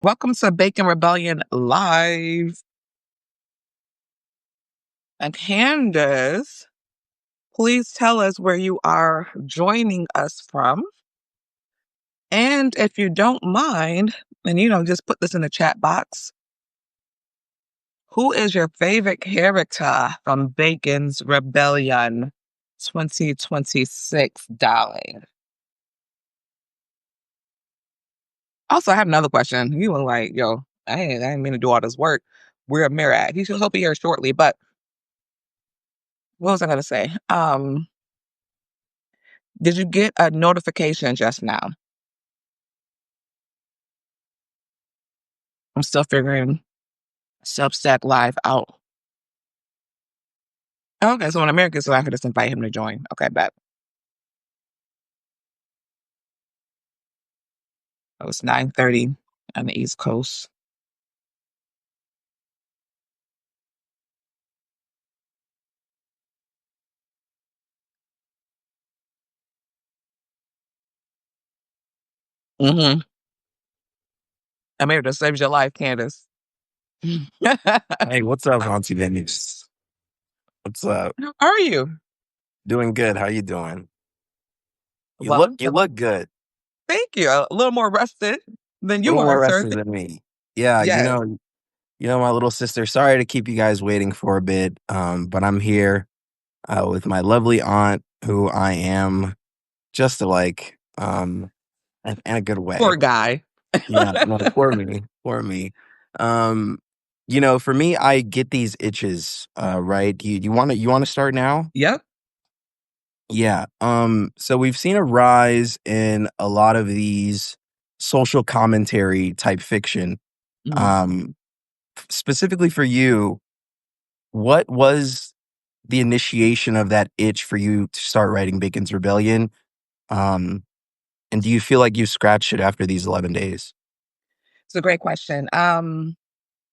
Welcome to Bacon Rebellion Live. And Candace, please tell us where you are joining us from. And if you don't mind, and just put this in the chat box, who is your favorite character from Bacon's Rebellion 2026, darling? Also, I have another question. You were like, yo, I didn't mean to do all this work. Where Mirror at? He should be here shortly, but what was I gonna say? Did you get a notification just now? I'm still figuring Substack Live out. Okay, so in America, so I could just invite him to join. Okay, bet. It was 9:30 on the East Coast. Mm-hmm. America saves your life, Candace. Hey, what's up, Auntie Denise? What's up? How are you? Doing good. How you doing? You Well, look good. thank you. A little more rested than A you little are, more sir. rested than me. Yeah, Yes. my little sister. Sorry to keep you guys waiting for a bit. But I'm here with my lovely aunt, who I am just like in a good Poor way. guy. Yeah, no, poor me, poor me. Um, for me, I get these itches. Right? You wanna start now? Yep. Yeah. So we've seen a rise in a lot of these social commentary type fiction. Mhm. Um, Specifically for you, what was the initiation of that itch for you to start writing Bacon's Rebellion? Um, and do you feel like you scratched it after these 11 days? It's a great question.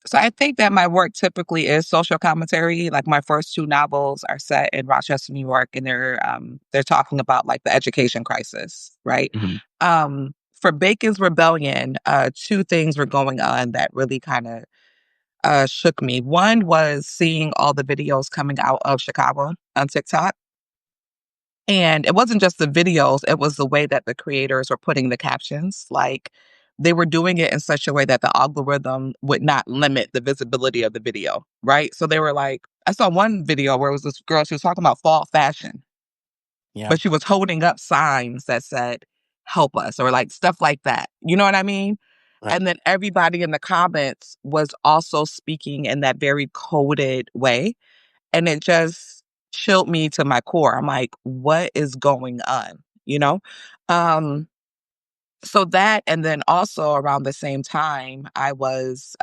So I think that my work typically is social commentary. Like my first two novels are set in Rochester, New York, and they're talking about like the education crisis, right? Mhm. For Bacon's Rebellion, two things were going on that really kind of shook me. One was seeing all the videos coming out of Chicago on TikTok. And it wasn't just the videos, it was the way that the creators were putting the captions. Like they were doing it in such a way that the algorithm would not limit the visibility of the video, right? So they were like, I saw one video where it was this girl, she was talking about fall fashion, Yeah. but she was holding up signs that said, help us, or like stuff like that. You know what I mean? Right. And then everybody in the comments was also speaking in that very coded way. And it just chilled me to my core. I'm like, what is going on? You know? Um, so that, and then also around the same time, I was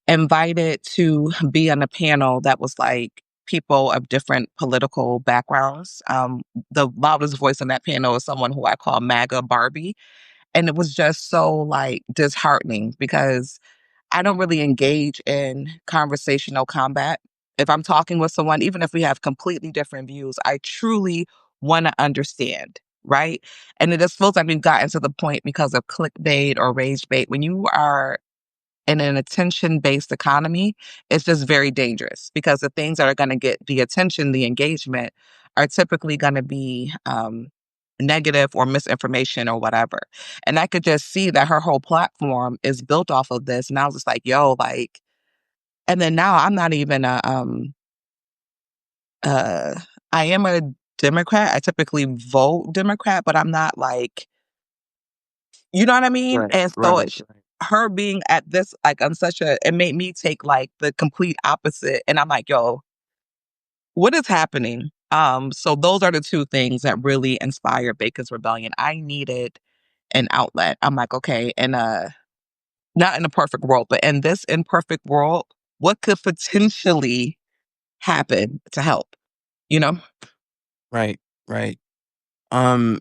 invited to be on a panel that was like people of different political backgrounds. The loudest voice on that panel is someone who I call MAGA Barbie. And it was just so like disheartening because I don't really engage in conversational combat. If I'm talking with someone, even if we have completely different views, I truly want to understand, right? And it just feels like we've gotten to the point because of clickbait or rage bait. When you are in an attention based economy, it's just very dangerous because the things that are going to get the attention, the engagement, are typically going to be negative or misinformation or whatever. And I could just see that her whole platform is built off of this. And I was just like, yo, like, and then now I'm not even uh, I am a Democrat. I typically vote Democrat, but I'm not like, you know what I mean? Right. And so Right. her being at this, like, on such a, it made me take like the complete opposite. And I'm like, yo, what is happening? So those are the two things that really inspired Baker's Rebellion. I needed an outlet. I'm like, okay, and not in a perfect world, but in this imperfect world, what could potentially happen to help? You know? Right. Right.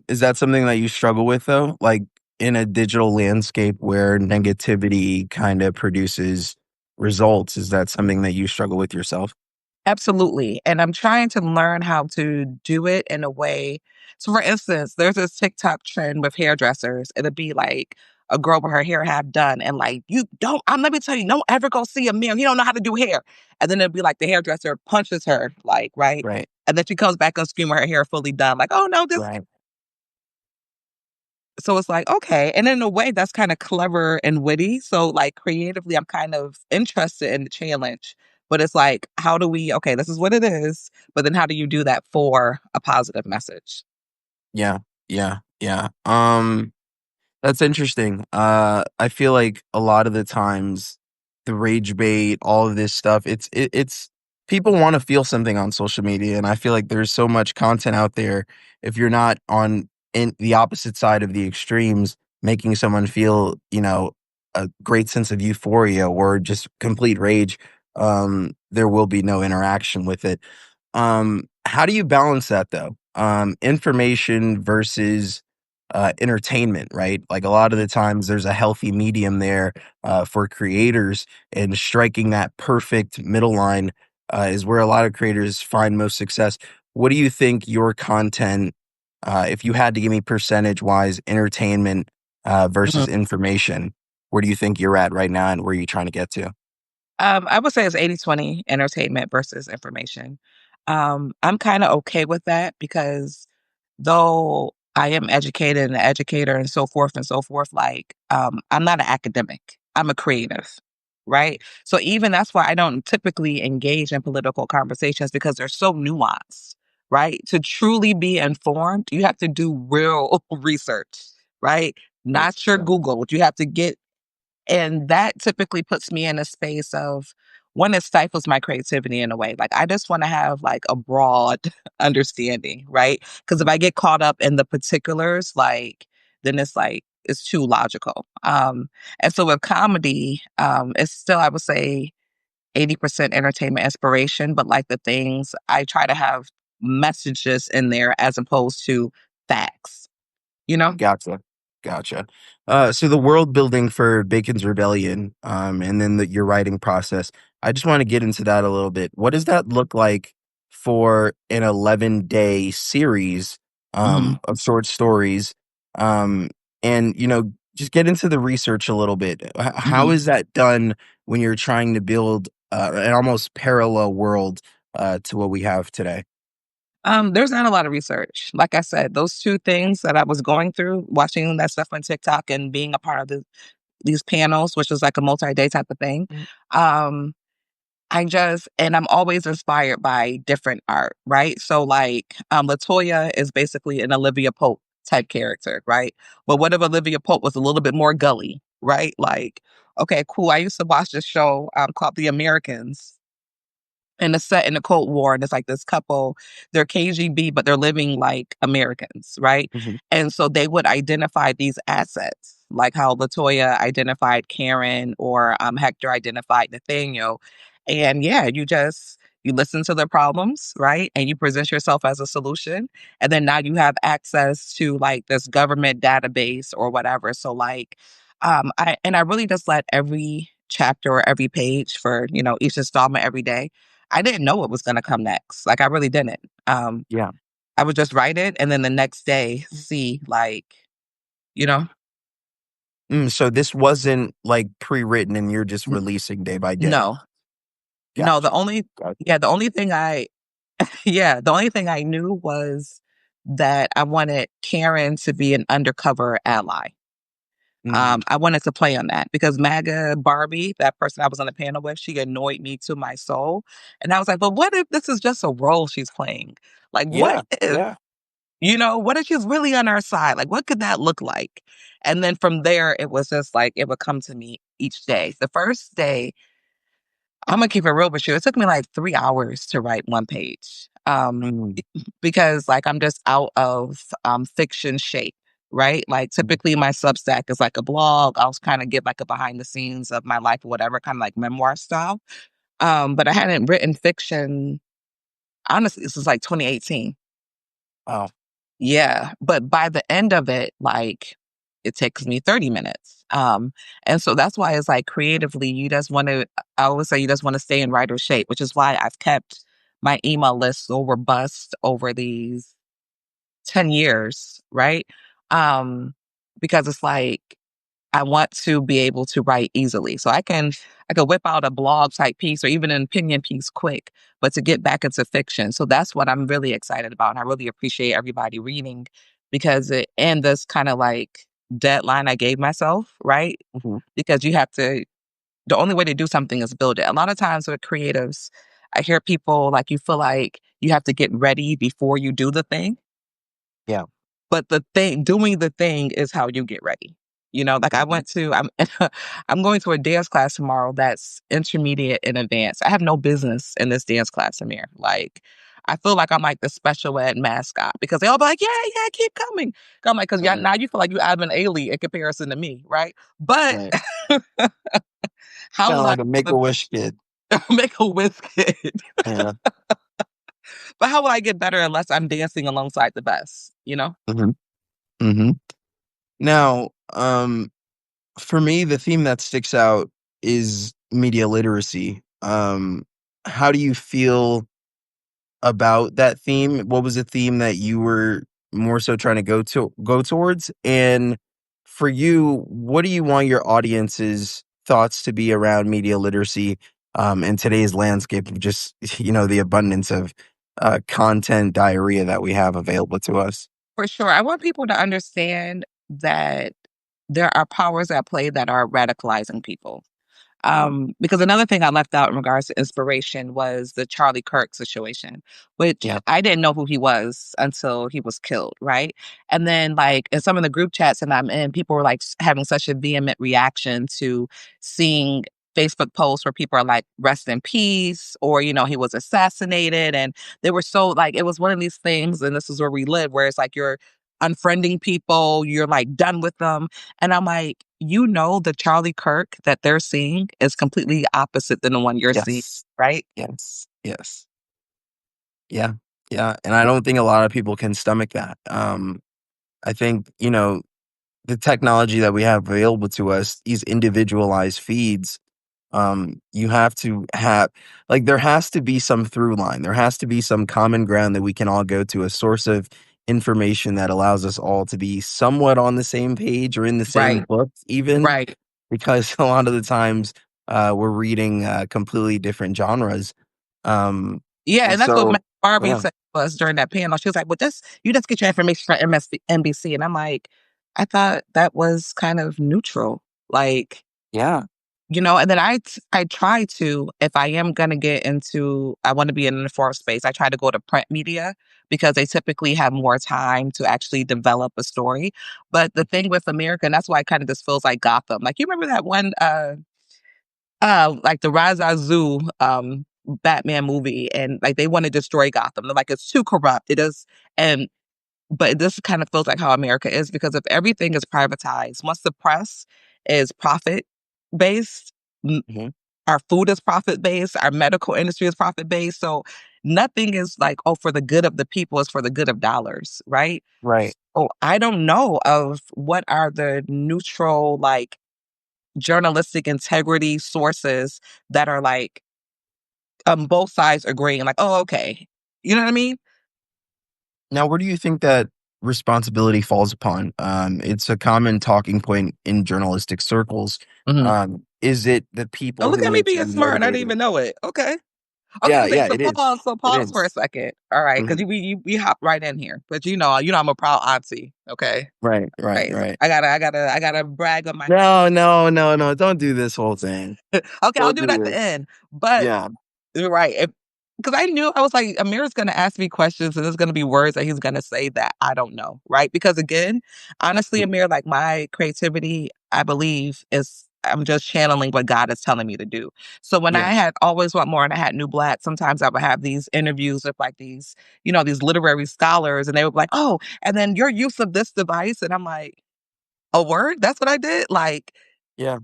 Is that something that you struggle with though? Like in a digital landscape where negativity kind of produces results, is that something that you struggle with yourself? Absolutely. And I'm trying to learn how to do it in a way. So, for instance, there's this TikTok trend with hairdressers. It'll be like a girl with her hair half done and like, you don't, let me tell you, don't ever go see a man. He don't know how to do hair. And then it'll be like the hairdresser punches her, like, right? Right. And then she comes back on screen with her hair fully done. Like, oh no, this. Right. So it's like, okay. And in a way, that's kind of clever and witty. So, like, creatively, I'm kind of interested in the challenge. But it's like, how do we, okay, this is what it is. But then how do you do that for a positive message? Yeah. Yeah. Yeah. That's interesting. I feel like a lot of the times the rage bait, all of this stuff, it's people want to feel something on social media, and I feel like there's so much content out there. If you're not on in the opposite side of the extremes, making someone feel, a great sense of euphoria or just complete rage, there will be no interaction with it. How do you balance that though? Information versus entertainment, right? Like a lot of the times there's a healthy medium there for creators, and striking that perfect middle line is where a lot of creators find most success. What do you think your content, if you had to give me percentage wise, entertainment versus information, where do you think you're at right now and where are you trying to get to? I would say it's 80-20 entertainment versus information. I'm kind of okay with that because though I am educated and an educator and so forth, like, I'm not an academic. I'm a creative, right? So even that's why I don't typically engage in political conversations because they're so nuanced, right? To truly be informed, you have to do real research, right? Right. Not your Yeah. Google. You have to get and that typically puts me in a space of one, it stifles my creativity in a way. Like I just want to have like a broad understanding, right? Because if I get caught up in the particulars, like then it's like it's too logical. And so with comedy, it's still I would say 80% entertainment inspiration, but like the things I try to have messages in there as opposed to facts, you know? Gotcha. Gotcha. So the world building for Bacon's Rebellion, and then your writing process, I just want to get into that a little bit. What does that look like for an 11-day series, Mhm. of short stories? Um, and, just get into the research a little bit. How Mhm. is that done when you're trying to build an almost parallel world to what we have today? There's not a lot of research. Like I said, those 2 things that I was going through, watching that stuff on TikTok and being a part of these panels, which is like a multi-day type of thing. Um, and I'm always inspired by different art, right? So like, Latoya is basically an Olivia Pope type character, right? But what if Olivia Pope was a little bit more gully, right? Like, okay, cool. I used to watch this show called The Americans, and it's set in the Cold War, and it's like this couple, they're KGB, but they're living like Americans, right? Mhm. And so they would identify these assets, like how Latoya identified Karen or Hector identified Nathaniel. And yeah, you listen to their problems, right? And you present yourself as a solution. And then now you have access to like this government database or whatever. So like I really just let every chapter or every page for, each installment every day. I didn't know what was gonna come next. Like, I really didn't. Yeah. I would just write it and then the next day see, like, you know? So this wasn't like pre-written and you're just N releasing day by day. no. No, Gotcha. Got the only thing I yeah, the only thing I knew was that I wanted Karen to be an undercover ally. mhm. I wanted to play on that because MAGA Barbie, that person I was on the panel with, she annoyed me to my soul, and I was like, "But what if this is just a role she's playing? Like, what Yeah, if yeah. what if she's really on our side? Like, what could that look like?" And then from there, it was just like it would come to me each day. The first day, I'm gonna keep it real with you. It took me like 3 hours to write one page. Mhm, Because like I'm just out of fiction shape, right? Like mhm. typically my Substack is like a blog. I'll kind of give like a behind the scenes of my life or whatever, kind of like memoir style. But I hadn't written fiction honestly since like 2018. Wow. Yeah, but by the end of it, like it takes me 30 minutes. And so that's why it's like creatively, you just want to, I always say you just want to stay in writer shape, which is why I've kept my email list so robust over these 10 years, right? Um, because it's like I want to be able to write easily. So I could whip out a blog type piece or even an opinion piece quick, but to get back into fiction. So that's what I'm really excited about. And I really appreciate everybody reading because it and this kind of like deadline I gave myself, right? Mhm. Because you have to the only way to do something is build it. A lot of times with creatives, I hear people like you feel like you have to get ready before you do the thing. Yeah. But doing the thing is how you get ready. You know, like Mhm. I'm I'm going to a dance class tomorrow that's intermediate and advanced. I have no business in this dance class, Amir. Like, I feel like I'm like the special ed mascot because they all be like, yeah, yeah, keep coming. I'm like, because Right. now you feel like you have an alien in comparison to me, right? But Right. how Kinda will I like a Make-A-Wish kid. make a whiskey? Yeah. But how will I get better unless I'm dancing alongside the best, you know? Mhm. Mhm. Now, for me, the theme that sticks out is media literacy. How do you feel about that theme? What was the theme that you were more so trying to go towards? And for you, what do you want your audience's thoughts to be around media literacy in today's landscape of just the abundance of content diarrhea that we have available to us? For sure. I want people to understand that there are powers at play that are radicalizing people. Because another thing I left out in regards to inspiration was the Charlie Kirk situation, which Yeah. I didn't know who he was until he was killed, right? And then, like, in some of the group chats that I'm in, people were like having such a vehement reaction to seeing Facebook posts where people are like, rest in peace, or, he was assassinated. And they were so like, it was one of these things, and this is where we live, where it's like you're unfriending people, you're like done with them. And I'm like, the Charlie Kirk that they're seeing is completely opposite than the one you're seeing, Yes. right? Yes. Yes. Yeah. Yeah. And I don't think a lot of people can stomach that. I think, the technology that we have available to us, these individualized feeds, you have to have like there has to be some through line. There has to be some common ground that we can all go to, a source of information that allows us all to be somewhat on the same page or in the same Right, book, even right. because a lot of the times we're reading completely different genres. Um, Yeah, and and that's what so, Barbie yeah, said to us during that panel. She was like, "Well, you just get your information from NBC," and I'm like, "I thought that was kind of neutral." Like, yeah, and then I try to, if I am gonna get into I wanna be in an informed space, I try to go to print media because they typically have more time to actually develop a story. But the thing with America, and that's why it kinda just feels like Gotham. Like, you remember that one, like the Ra's Zoo, Batman movie, and like they want to destroy Gotham. They're like, it's too corrupt. It is, and but this kind of feels like how America is because if everything is privatized, once the press is profit based, mhm, our food is profit based, our medical industry is profit based. So nothing is like, oh, for the good of the people, it's for the good of dollars, right? right. Oh, I don't know of what are the neutral, like journalistic integrity sources that are like both sides agreeing, like, "Oh, okay." You know what I mean? Now, where do you think that responsibility falls upon? It's a common talking point in journalistic circles. Mhm. Is it the Oh, people look who at me need to being be smart, I didn't motivated? even know it. Okay. Okay, Yeah, so yeah, so it is. It pause for a is. second. All right, Mhm. because we hop right in here, but I'm a proud auntie, okay? Right, right, Right, so right. I gotta brag on my No, no, no, no. Don't do this whole thing. okay, I'll Don't do it do at the this. end, but Yeah. you're right. Because I knew I was like, Amir's gonna ask me questions, and there's gonna be words that he's gonna say that I don't know, right? Because again, honestly, Mm, Amir, like my creativity, I believe is I'm just channeling what God is telling me to do. So when yeah. I had always want more and I had New Black, sometimes I would have these interviews with like these literary scholars, and they would be like, oh, and then your use of this device, and I'm like, a word? That's what I did? Like, Yeah.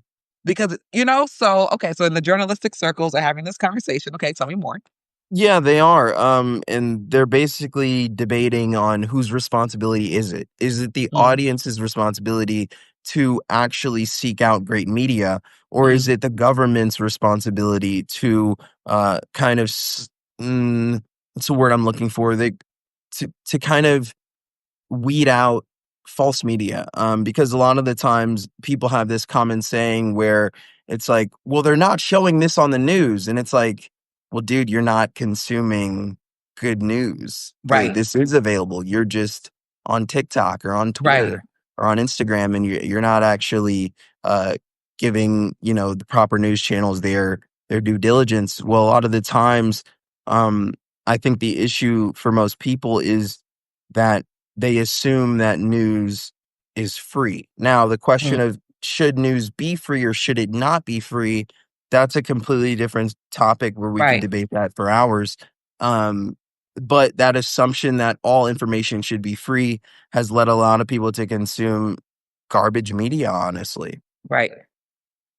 because so okay, so in the journalistic circles are having this conversation. Okay, tell me more. Yeah, they are. And they're basically debating on whose responsibility is it? Is it the Mhm, audience's responsibility to actually seek out great media, or is mhm. it the government's responsibility to kind of what's the word I'm looking for? They to kind of weed out false media, because a lot of the times people have this common saying where it's like, "Well, they're not showing this on the news," and it's like, "Well, dude, you're not consuming good news. Right, This is available. You're just on TikTok or on right, Twitter or on Instagram, and you're not actually uh, giving the proper news channels their due diligence." Well, a lot of the times, um, I think the issue for most people is that they assume that news is free. Now, the question mm, of should news be free or should it not be free, that's a completely different topic where we could right, debate that for hours. Um, but that assumption that all information should be free has led a lot of people to consume garbage media, honestly. right.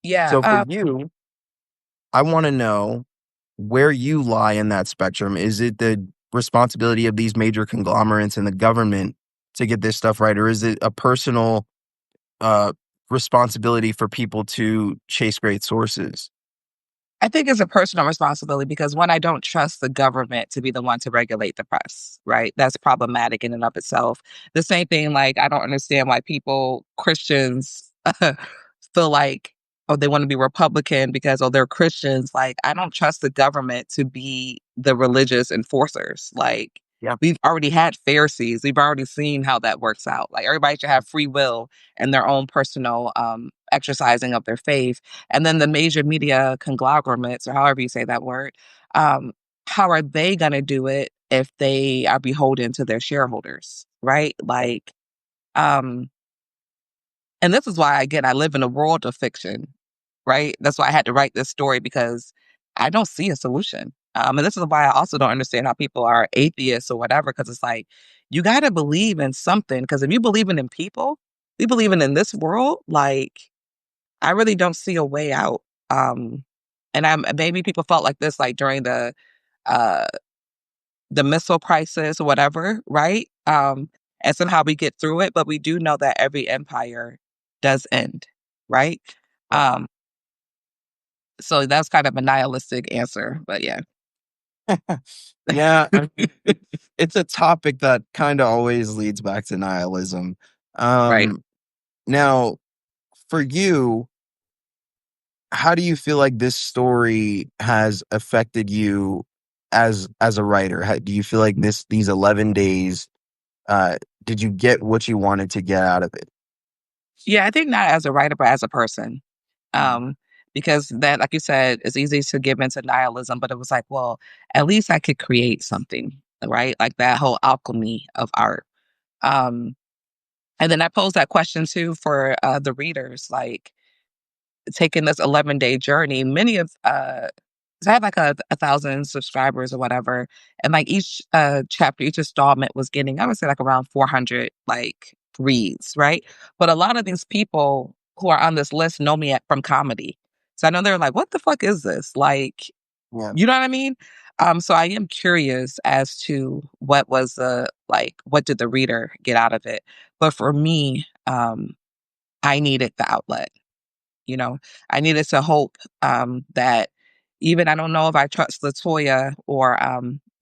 Yeah, So for you, I want to know where you lie in that spectrum. Is it the responsibility of these major conglomerates and the government to get this stuff right, or is it a personal uh, responsibility for people to chase great sources? I think it's a personal responsibility because one, I don't trust the government to be the one to regulate the press, right? That's problematic in and of itself. The same thing, like, I don't understand why people, Christians, feel like, oh, they want to be Republican because, oh, they're Christians. Like, I don't trust the government to be the religious enforcers. Like, Yeah. we've already had Pharisees. We've already seen how that works out. Like, everybody should have free will and their own personal exercising of their faith. And then the major media conglomerates, or however you say that word, um, how are they going to do it if they are beholden to their shareholders, right? Like, um, and this is why, again, I live in a world of fiction, right? That's why I had to write this story because I don't see a solution. And this is why I also don't understand how people are atheists or whatever, because it's like, you got to believe in something. Because if you believe in people, we believe in this world, like, I really don't see a way out. Um, and maybe people felt like this, like during uh, the missile crisis or whatever, right? And somehow we get through it, but we do know that every empire does end, right? Right. Um, so that's kind of a nihilistic answer, but yeah. Yeah, I mean, it's a topic that kind of always leads back to nihilism. Right. Now, for you, how do you feel like this story has affected you as a writer? Do you feel like these 11 days, uh, did you get what you wanted to get out of it? Yeah, I think not as a writer, but as a person. Mhm. Um, because that, like you said, it's easy to give into nihilism, but it was like, well, at least I could create something, right? Like that whole alchemy of art. Um, and then I posed that question too for the readers, like taking this 11-day journey. Many of so I had like a thousand subscribers or whatever, and like each chapter, each installment was getting, I would say, like around 400 like reads, right? But a lot of these people who are on this list know me from comedy, so I know they're like, "What the fuck is this?" Like, Yeah. you know what I mean? So I am curious as to what was the like, what did the reader get out of it? But for me, I needed the outlet. You know, I needed to hope that even, I don't know if I trust Latoya or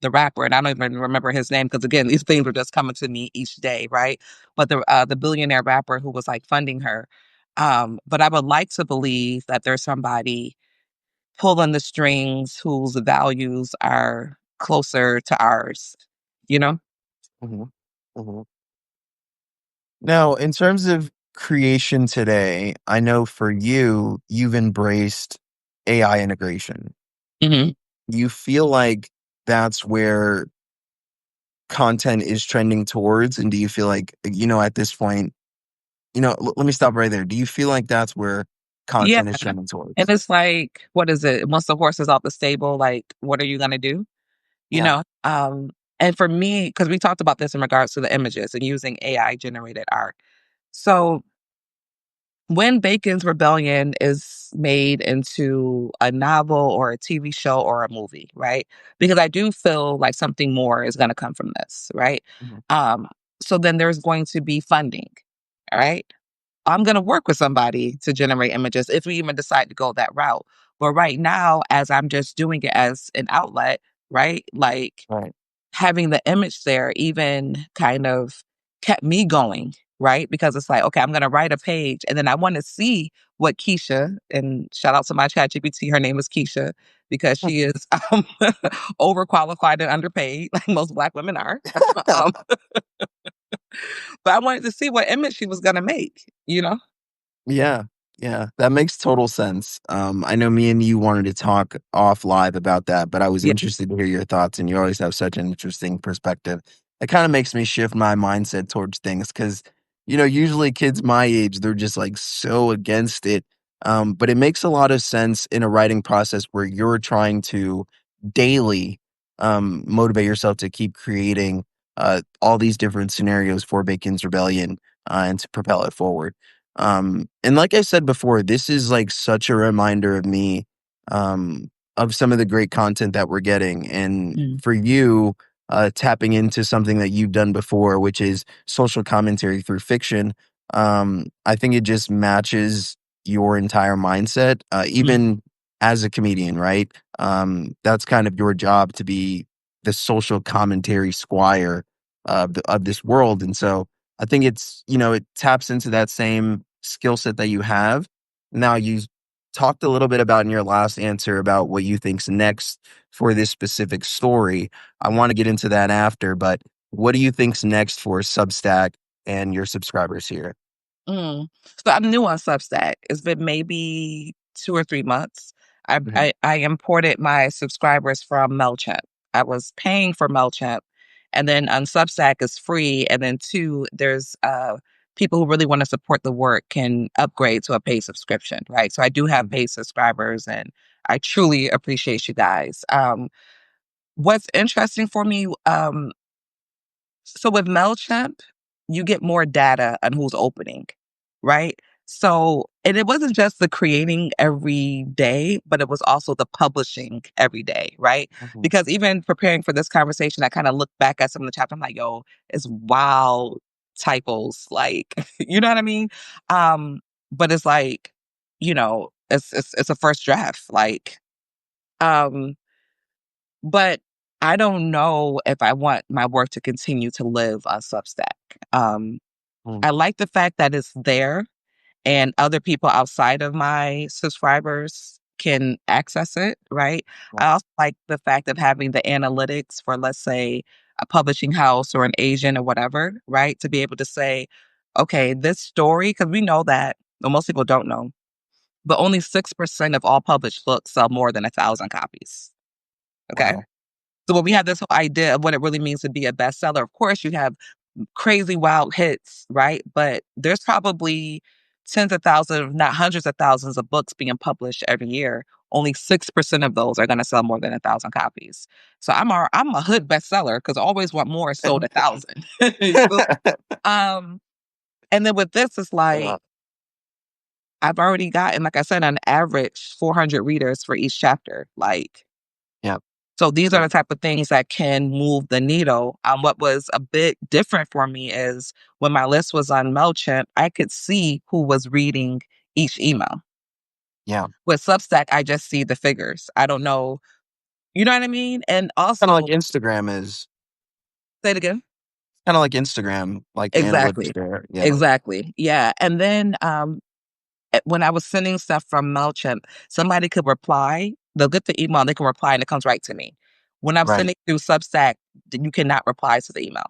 the rapper, and I don't even remember his name because again, these things were just coming to me each day, right? But the billionaire rapper who was like funding her. But I would like to believe that there's somebody pulling the strings whose values are closer to ours, you know? Mhm. Mhm. Now, in terms of creation today, I know for you, you've embraced AI integration. Hmm. You feel like that's where content is trending towards? And do you feel like, at this point, let me stop right there. Do you feel like that's where Yeah. content is trending And towards? it's like, what is it? Once the horse is off the stable, like, what are you going to do? You Yeah. know, and for me, because we talked about this in regards to the images and using AI generated art. So when Bacon's Rebellion is made into a novel or a TV show or a movie, right? Because I do feel like something more is going to come from this, right? Mhm. Um, so then there's going to be funding, all right? I'm going to work with somebody to generate images if we even decide to go that route. But right now, as I'm just doing it as an outlet, right? Like, Right. having the image there even kind of kept me going, right? Because it's like, okay, I'm gonna write a page and then I want to see what Keisha, and shout out to my chat GPT, her name is Keisha, because she is overqualified and underpaid, like most Black women are. um, but I wanted to see what image she was gonna make, you know? Yeah, yeah, that makes total sense. I know me and you wanted to talk off live about that, but I was Yeah. interested to hear your thoughts, and you always have such an interesting perspective. It kind of makes me shift my mindset towards things because, usually kids my age, they're just like so against it. But it makes a lot of sense in a writing process where you're trying to daily motivate yourself to keep creating all these different scenarios for Bacon's Rebellion and to propel it forward. And like I said before, this is like such a reminder of me, of some of the great content that we're getting. And Mm, for you, tapping into something that you've done before, which is social commentary through fiction, I think it just matches your entire mindset, mm, even as a comedian, right? That's kind of your job to be the social commentary squire of this world. And so, I think it taps into that same skill set that you have. Now, you talked a little bit about in your last answer about what you think's next for this specific story. I want to get into that after, but what do you think's next for Substack and your subscribers here? mm. So I'm new on Substack. It's been maybe 2 or 3 months. I Mhm, I I imported my subscribers from Mailchimp. I was paying for Mailchimp, and then on Substack is free, and then 2, there's, people who really wanna support the work can upgrade to a paid subscription, right? So I do have mhm, paid subscribers, and I truly appreciate you guys. What's interesting for me, so with MailChimp, you get more data on who's opening, right? So, and it wasn't just the creating every day, but it was also the publishing every day, right? mhm. Because even preparing for this conversation, I kind of looked back at some of the chapters. I'm like, yo, it's wild typos. Like, you know what I mean? Um, but it's like, it's a first draft. Like, um, but I don't know if I want my work to continue to live on Substack. Um, Mm, I like the fact that it's there and other people outside of my subscribers can access it, right? yeah, I also like the fact of having the analytics for, let's say, a publishing house or an agent or whatever, right? To be able to say, okay, this story, because we know that, well, most people don't know, but only 6% of all published books sell more than 1,000 copies. Okay. wow. So when we have this whole idea of what it really means to be a bestseller, of course, you have crazy wild hits, right? But there's probably tens of thousands, if not hundreds of thousands of books being published every year. Only 6% of those are going to sell more than 1,000 copies. So I'm a hood bestseller because always want more is sold 1,000. So, um, and then with this, it's Yeah, like I've already gotten, like I said, on average 400 readers for each chapter. Like, yeah, so these are yeah, the type of things that can move the needle. What was a bit different for me is when my list was on MailChimp, I could see who was reading each email. yeah. With Substack, I just see the figures. I don't know. You know what I mean? And Kinda like also, Instagram is. say it again. Kinda like Instagram, like the analytics Exactly. there. Yeah, Exactly. Yeah. And then when I was sending stuff from MailChimp, somebody could reply. They'll get the email, they can reply, and it comes right to me. When I'm right. sending through Substack, you cannot reply to the email.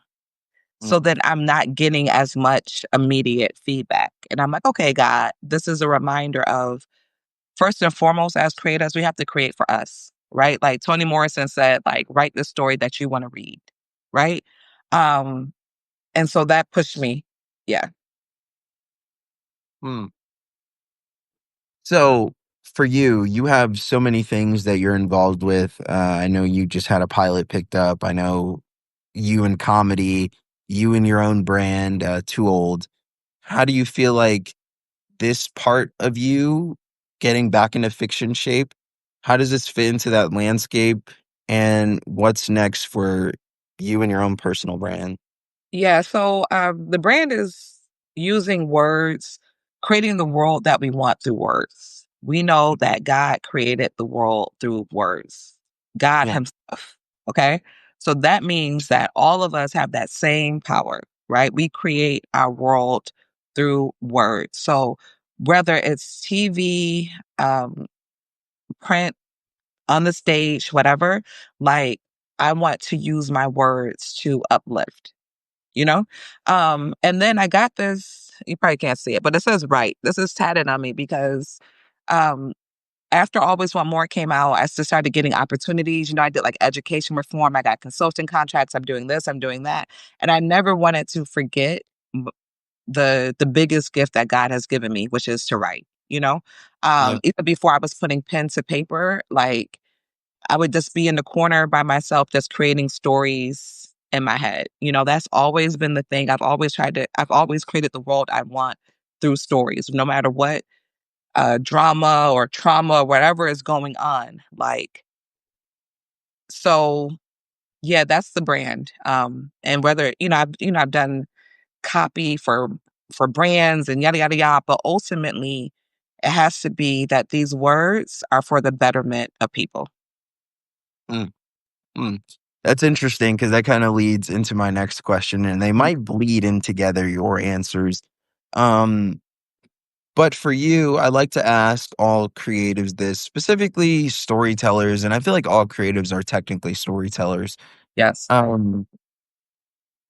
So Mm, then I'm not getting as much immediate feedback. And I'm like, okay, God, this is a reminder of first and foremost, as creators, we have to create for us, right? Like Toni Morrison said, like, write the story that you want to read, right? Um, and so that pushed me. Yeah. hmm. So for you, you have so many things that you're involved with. I know you just had a pilot picked up. I know you in comedy, you in your own brand, Too Old. How do you feel like this part of you getting back into fiction shape? How does this fit into that landscape? And what's next for you and your own personal brand? Yeah. So the brand is using words, creating the world that we want through words. We know that God created the world through words, God Yeah. Himself. Okay. So that means that all of us have that same power, right? We create our world through words. So whether it's TV, print, on the stage, whatever, like I want to use my words to uplift, you know? And then I got this, you probably can't see it, but it says right. This is tatted on me because um after Always Want More came out, I just started getting opportunities. I did like education reform. I got consulting contracts. I'm doing this, I'm doing that. And I never wanted to forget m- the biggest gift that God has given me, which is to write, you know? Yeah. Even before I was putting pen to paper, like I would just be in the corner by myself, just creating stories in my head. That's always been the thing. I've always created the world I want through stories, no matter what drama or trauma, whatever is going on. So yeah, that's the brand. And whether, I've done copy for brands and yada, yada, yada, but ultimately it has to be that these words are for the betterment of people. Mm, mm. That's interesting because that kind of leads into my next question, and they Mhm. might bleed in together, your answers. Um, but for you, I like to ask all creatives this, specifically storytellers, and I feel like all creatives are technically storytellers. Yes. Um,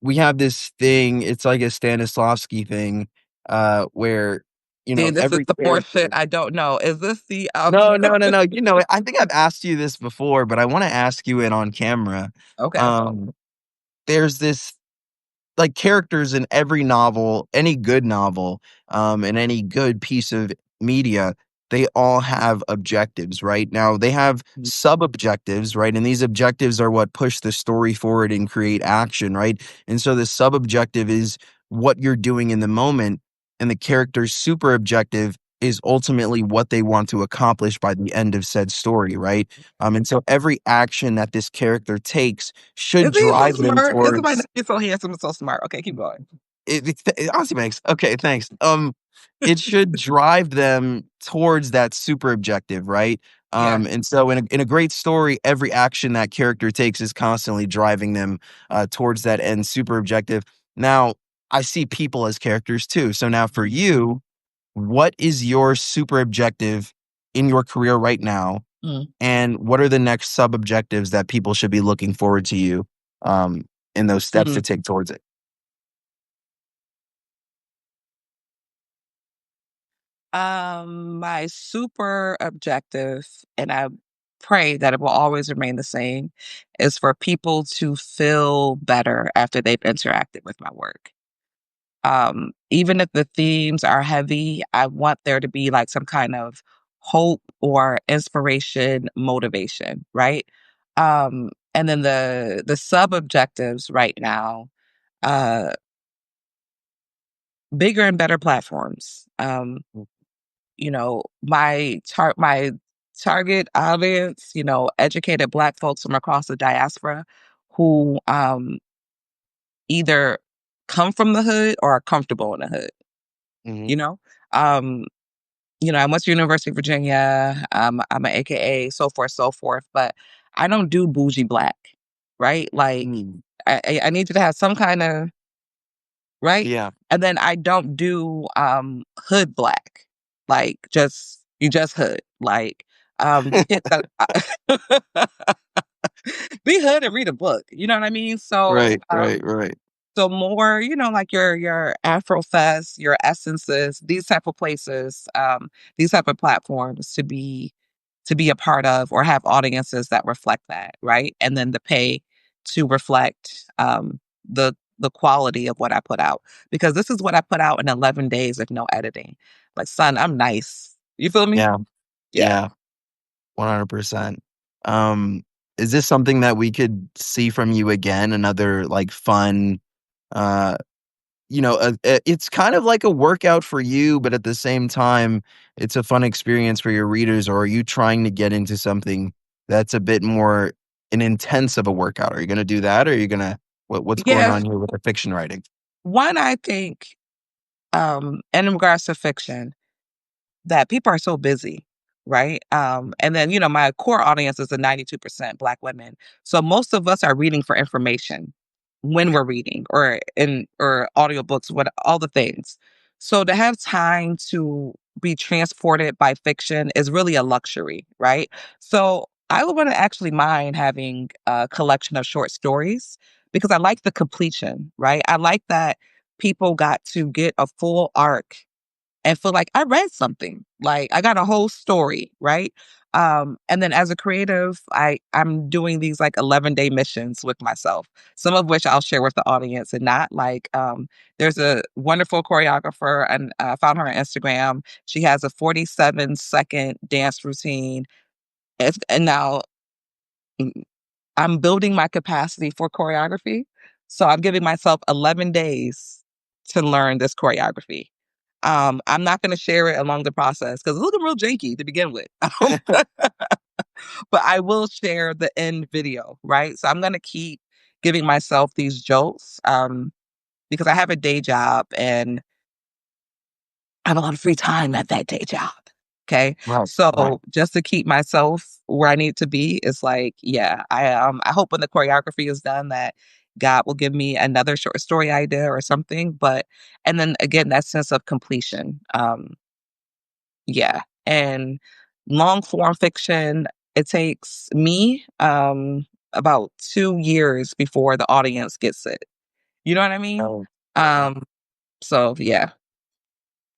we have this thing, it's like a Stanislavski thing, where, See, this is every the portion character. I don't know. Is this the No, no, no, no, I think I've asked you this before, but I wanna ask you it on camera. okay. Um, there's this like characters in every novel, any good novel, and any good piece of media, they all have objectives, right? Now they have Mhm. sub objectives, right? And these objectives are what push the story forward and create action, right? And so the sub objective is what you're doing in the moment, and the character's super objective is ultimately what they want to accomplish by the end of said story, right? And so every action that this character takes should Is he so drive them smart? Isn't my towards nephew so handsome and so smart? Okay, keep going. it honestly makes okay, thanks. It should drive them towards that super objective, right? Yeah. And so in a great story, every action that character takes is constantly driving them towards that end super objective. Now, I see people as characters too. So now for you, what is your super objective in your career right now? Mm. And what are the next sub objectives that people should be looking forward to you um, in those steps to Mm. take towards it? My super objective, and I pray that it will always remain the same, is for people to feel better after they've interacted with my work. Even if the themes are heavy, I want there to be like some kind of hope or inspiration, motivation, right? And then the sub objectives right now, uh, bigger and better platforms. My target audience, educated Black folks from across the diaspora who either come from the hood or are comfortable in the hood, Mhm. you know? Um, I went to University of Virginia. I'm an AKA, so forth, but I don't do bougie Black, right? Like, Mm. I need you to have some kind of right? Yeah. And then I don't do hood Black. Like you just hood. Like hit the be hood and read a book. You know what I mean? So Right, right, right. so more, like your Afrofest, your essences, these type of places, these type of platforms to be a part of or have audiences that reflect that, right? And then the pay to reflect the quality of what I put out. Because this is what I put out in 11 days with no editing. Like, son, I'm nice. You feel me? Yeah, Yeah. yeah, 100%. Um, is this something that we could see from you again? Another, like, fun, uh, it's kind of like a workout for you, but at the same time, it's a fun experience for your readers, or are you trying to get into something that's a bit more an intense of a workout? Are you gonna do that, or are you gonna what's going Yeah. on here with the fiction writing? One, I think, in regards to fiction, that people are so busy, right? And then, my core audience is a 92% Black women. So most of us are reading for information. when we're reading or audiobooks, what all the things. So to have time to be transported by fiction is really a luxury, right? So I would actually mind having a collection of short stories because I like the completion, right? I like that people got to get a full arc and feel like I read something. Like I got a whole story, right? And then as a creative, I'm doing these like 11-day missions with myself, some of which I'll share with the audience and not like there's a wonderful choreographer and I found her on Instagram. She has a 47-second dance routine. And now mm, I'm building my capacity for choreography. So I'm giving myself 11 days to learn this choreography. I'm not gonna share it along the process because it's looking real janky to begin with. But I will share the end video, right? So I'm gonna keep giving myself these jolts, because I have a day job and I have a lot of free time at that day job. Okay. Right, right. So just to keep myself where I need to be is like, yeah, I hope when the choreography is done that God will give me another short story idea or something. But and then again, that sense of completion. Yeah, and long form fiction, it takes me, about 2 years before the audience gets it. You know what I mean? Oh, Um, so yeah.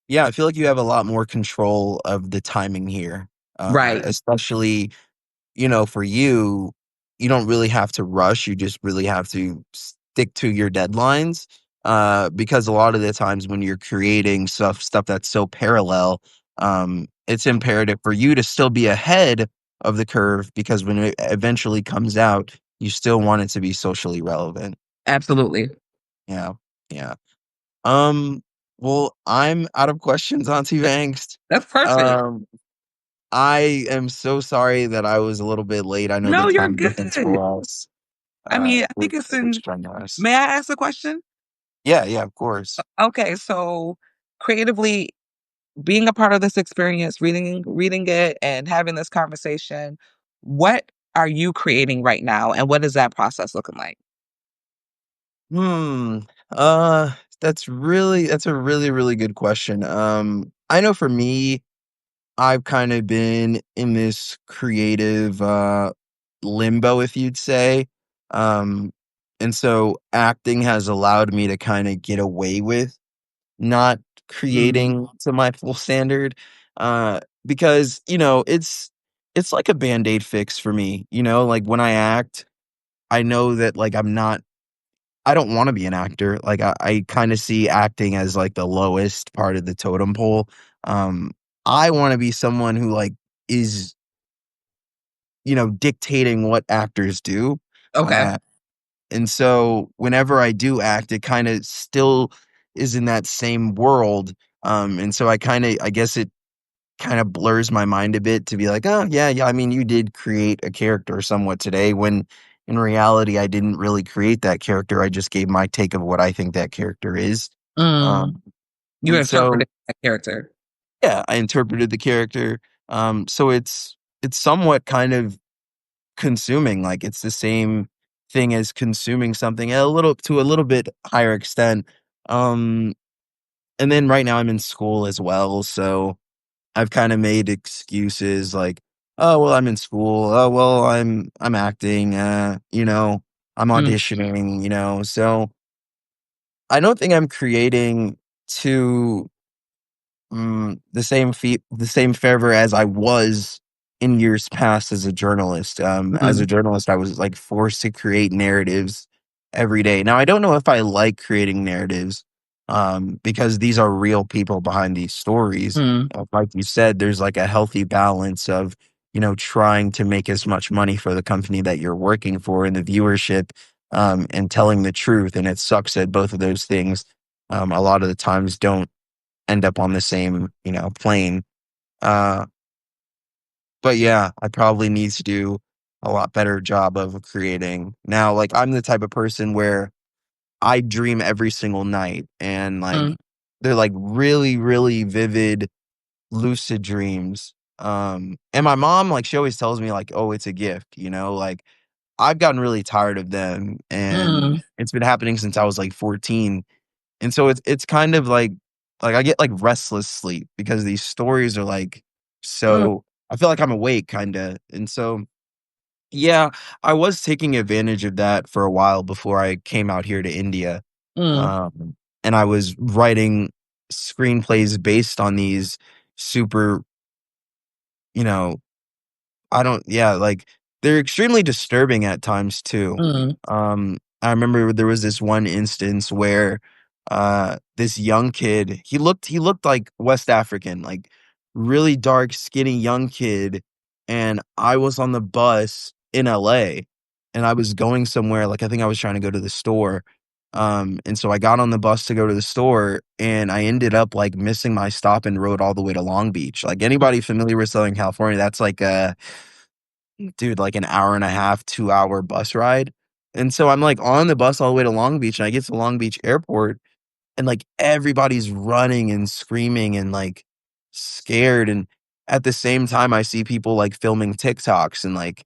yeah, I feel like you have a lot more control of the timing here, Right. especially, for you, you don't really have to rush, you just really have to stick to your deadlines, because a lot of the times when you're creating stuff that's so parallel, it's imperative for you to still be ahead of the curve because when it eventually comes out, you still want it to be socially relevant. Absolutely. Yeah, yeah. Um, well, I'm out of questions on T Angst. That's perfect. Um, I am so sorry that I was a little bit late. I know the No, you're time difference good. for us, I mean, I think it's was in strenuous. may I ask a question? Yeah, yeah, of course. Okay, so creatively being a part of this experience, reading it and having this conversation, what are you creating right now, and what is that process looking like? Hmm. Uh, that's a really, really good question. I know for me, I've kind of been in this creative limbo, if you'd say. Um, and so acting has allowed me to kind of get away with not Mm, creating to my full standard, because, it's like a Band-Aid fix for me, like, when I act, I know that, like, I don't wanna be an actor, like, I kinda see acting as, like, the lowest part of the totem pole, um, I wanna be someone who, like, is, dictating what actors do, okay. uh, and so whenever I do act, it kinda still is in that same world, and so I guess it kinda blurs my mind a bit to be like, "Oh, yeah, yeah, I mean, you did create a character somewhat today," when in reality, I didn't really create that character, I just gave my take of what I think that character is, Mm, um, you and so interpreted that character. yeah, I interpreted the character, so it's somewhat kind of consuming, like, it's the same thing as consuming something to a little bit higher extent, um, and then right now I'm in school as well, so I've kinda made excuses like, "Oh, well, I'm in school. Oh, well, I'm acting, I'm Mm, auditioning," so I don't think I'm creating to the same fervor as I was in years past as a journalist. As a mm, journalist, I was, like, forced to create narratives every day. Now, I don't know if I like creating narratives, because these are real people behind these stories. mm, Like you said, there's, like, a healthy balance of, trying to make as much money for the company that you're working for and the viewership, and telling the truth, and it sucks that both of those things, a lot of the times don't end up on the same, plane. Uh, but yeah, I probably need to do a lot better job of creating. Now, like, I'm the type of person where I dream every single night and, like, mm, they're, like, really, really vivid, lucid dreams. And my mom, like, she always tells me, like, "Oh, it's a gift," like, I've gotten really tired of them, and Mm, it's been happening since I was like 14. And so it's kind of like I get like restless sleep because these stories are like mm, so I feel like I'm awake kinda. And so yeah, I was taking advantage of that for a while before I came out here to India. mm, Um, and I was writing screenplays based on these super, you know, I don't yeah, like, they're extremely disturbing at times too. mm, I remember there was this one instance where, this young kid, he looked like West African, like, really dark, skinny young kid, and I was on the bus in LA, and I was going somewhere, like, I think I was trying to go to the store, and so I got on the bus to go to the store, and I ended up, like, missing my stop and rode all the way to Long Beach. Like, anybody familiar with Southern California, that's like a dude, like an hour and a half, 2-hour bus ride. And so I'm like on the bus all the way to Long Beach, and I get to Long Beach Airport, and like everybody's running and screaming and like scared. And at the same time, I see people like filming TikToks and like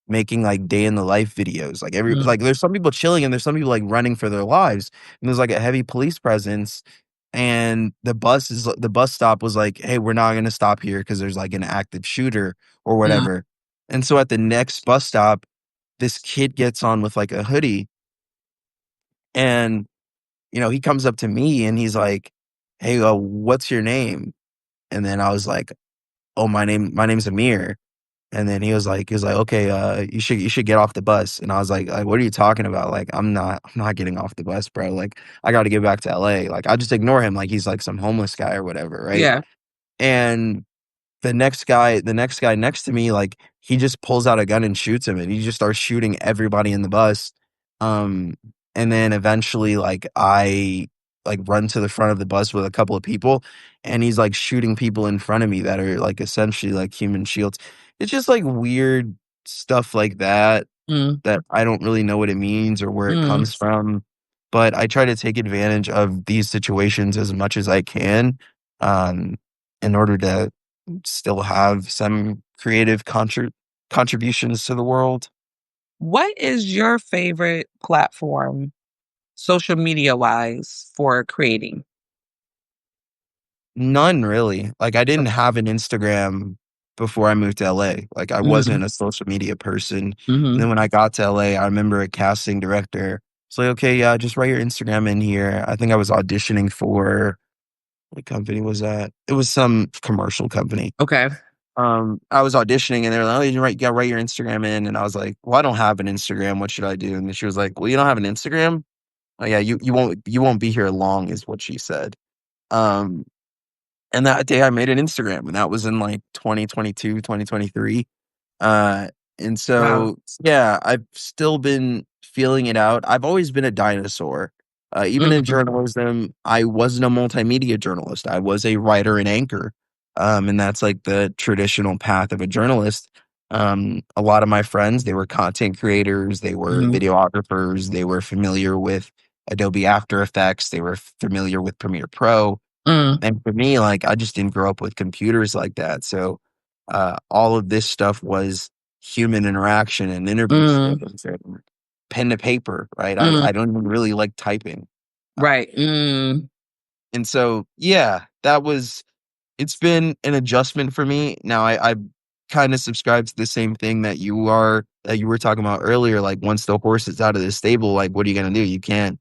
making like day in the life videos. Like mm, like there's some people chilling and there's some people like running for their lives. And there's like a heavy police presence. And the bus stop was like, hey, we're not gonna stop here because there's like an active shooter or mm, whatever. And so at the next bus stop, this kid gets on with like a hoodie, and he comes up to me and he's like, "Hey, what's your name?" And then I was like, "Oh, my name's Amir." And then he was like, "Okay, you should get off the bus." And I was like, "What are you talking about? Like, I'm not getting off the bus, bro. Like, I got to get back to LA." Like, I just ignore him like he's like some homeless guy or whatever, right? yeah, And the next guy next to me, like, he just pulls out a gun and shoots him, and he just starts shooting everybody in the bus. Um, and then eventually, like, I, like, run to the front of the bus with a couple of people, and he's, like, shooting people in front of me that are, like, essentially, like, human shields. It's just, like, weird stuff like that mm, that I don't really know what it means or where it mm. comes from, but I try to take advantage of these situations as much as I can, um, in order to still have some creative contributions to the world. What is your favorite platform, social media wise, for creating? None really. Like, I didn't have an Instagram before I moved to LA. Like, I Mm, wasn't a social media person. And mhm. then when I got to LA, I remember a casting director was like, "Okay, yeah, just write your Instagram in here." I think I was auditioning for what company was that? It was some commercial company. Okay. I was auditioning and they were like, "Oh, you gotta write your Instagram in." And I was like, "Well, I don't have an Instagram. What should I do?" And then she was like, "Well, you don't have an Instagram? Oh yeah, you won't be here long," is what she said. Um, and that day I made an Instagram, and that was in like 2022, 2023. Uh, and Wow. so, yeah, I've still been feeling it out. I've always been a dinosaur. Even in Mm, journalism, I wasn't a multimedia journalist. I was a writer and anchor. And that's like the traditional path of a journalist. A lot of my friends, they were content creators, they were mhm, videographers, they were familiar with Adobe After Effects, they were familiar with Premiere Pro. mm, And for me, like, I just didn't grow up with computers like that, so, all of this stuff was human interaction and interview mm, skills and pen to paper, right? I mm. I don't even really like typing, Right. Mm, and so, yeah, it's been an adjustment for me. Now I kinda subscribe to the same thing that you were talking about earlier, like, once the horse is out of the stable, like, what are you gonna do? You can't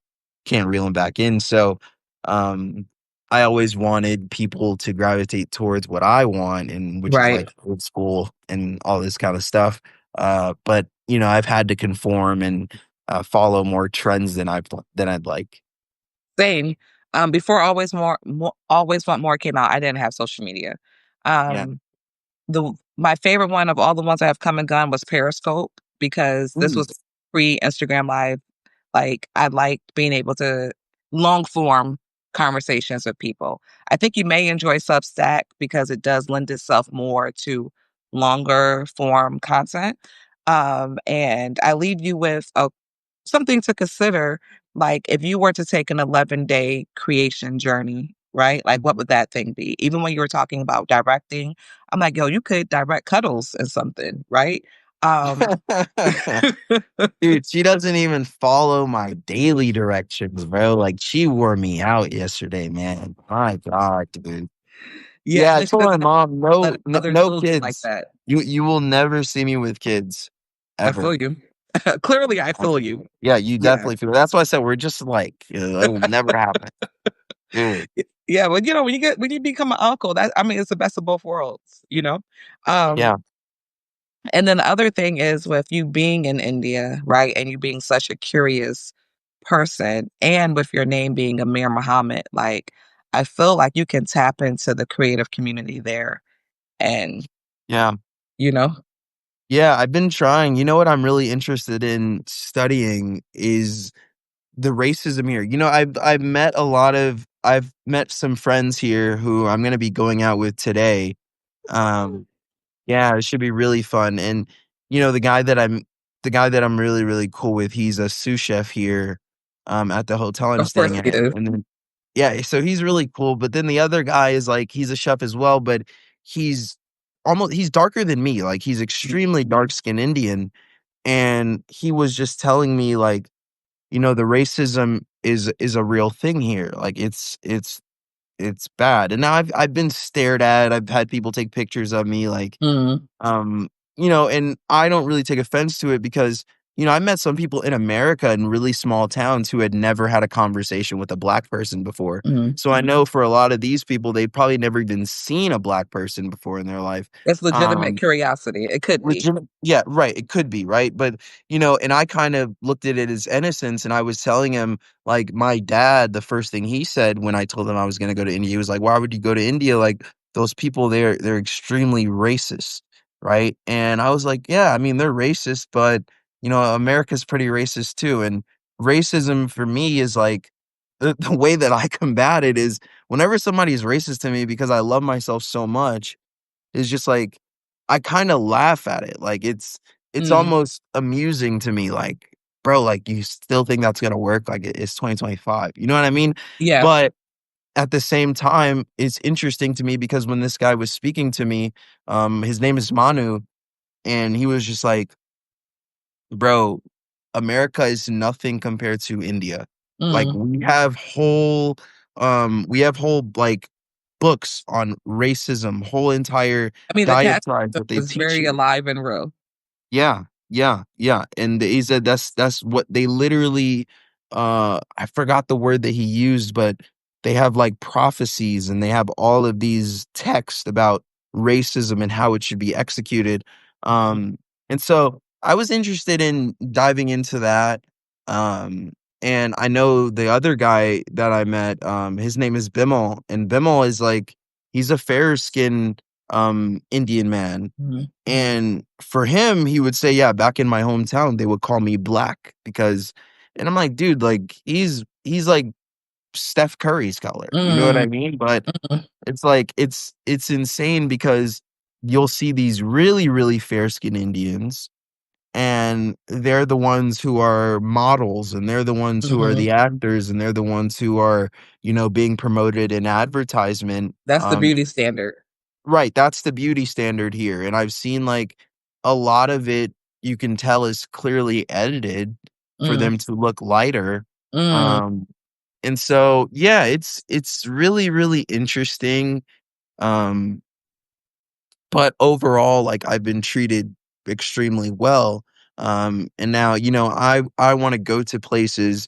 reel him back in, so, um, I always wanted people to gravitate towards what I want and which is, right. like, old school and all this kinda stuff, but, I've had to conform and, follow more trends than I'd like. Same. Before Always Want More came out, I didn't have social media. Yeah. Um, my favorite one of all the ones that have come and gone was Periscope because this Mm, was pre-Instagram Live. Like, I liked being able to long form conversations with people. I think you may enjoy Substack because it does lend itself more to longer form content. And I leave you with something to consider. Like, if you were to take an 11-day creation journey, right? Like, what mhm. would that thing be? Even when you were talking about directing, I'm like, yo, you could direct Cuddles and something, right? Um, Dude, she doesn't even follow my daily directions, bro. Like, she wore me out yesterday, man. My God, dude. yeah, Yeah, and I then she told my doesn't mom, let "No, other no children like kids. that. You will never see me with kids, I ever." feel you. Clearly, I Um, feel you. yeah, you Yeah. definitely feel that's why I said we're just like, it will never happen. Dude, Yeah, well, when you become an uncle, that I mean, it's the best of both worlds, you know? Um, yeah, and then the other thing is with you being in India, right, and you being such a curious person, and with your name being Amir Muhammad, like, I feel like you can tap into the creative community there and, yeah. you know. Yeah, I've been trying. You know what I'm really interested in studying is the racism here. I've met some friends here who I'm gonna be going out with today. Um, yeah, it should be really fun. And the guy that I'm really, really cool with, he's a sous chef here, at the hotel I'm Of course staying he at. is. And then yeah, so he's really cool. But then the other guy is like he's a chef as well, but he's he's darker than me. Like he's extremely dark skinned Indian. And he was just telling me like, the racism is a real thing here. Like it's bad. And now I've been stared at. I've had people take pictures of me like Mhm, um, and I don't really take offense to it because, I met some people in America in really small towns who had never had a conversation with a black person before. mhm. So I know for a lot of these people, they've probably never even seen a black person before in their life. It's legitimate Um, curiosity. It could be. Yeah, right, it could be, right? But, and I kind of looked at it as innocence, and I was telling him, like, my dad, the first thing he said when I told him I was gonna go to India, he was like, "Why would you go to India? Like, those people there, they're extremely racist." Right? And I was like, "Yeah, I mean, they're racist, but, America's pretty racist too." And racism for me is like the way that I combat it is whenever somebody's racist to me because I love myself so much, is just like I kinda laugh at it, like, it's Mm, almost amusing to me, like, "Bro, like, you still think that's gonna work? Like, it's 2025." You know what I mean? yeah. But at the same time, it's interesting to me because when this guy was speaking to me, his name is Manu, and he was just like, "Bro, America is nothing compared to India." Like, Mm. we have whole, like, books on racism, whole entire I mean, the caste diatribes system that they is teach very you. alive and real. Yeah, yeah, yeah, and he said that's what they literally, I forgot the word that he used, but they have, like, prophecies, and they have all of these texts about racism and how it should be executed, and so I was interested in diving into that, and I know the other guy that I met, his name is Bimal, and Bimal is, like he's a fair-skinned, Indian man, Mhm. and for him, he would say, "Yeah, back in my hometown, they would call me black because," and I'm like, "Dude, like, he's like Steph Curry's color." You know what Mm, I mean? But mhm. it's like it's insane because you'll see these really, really fair-skinned Indians, and they're the ones who are models, and they're the ones who are Mhm. the actors, and they're the ones who are, being promoted in advertisement, That's the beauty standard. right, that's the beauty standard here, and I've seen, like, a lot of it, you can tell is clearly edited for Mm, them to look lighter, mm, um, and so, yeah, it's really, really interesting, um, but overall, like, I've been treated extremely well, and now, I wanna go to places,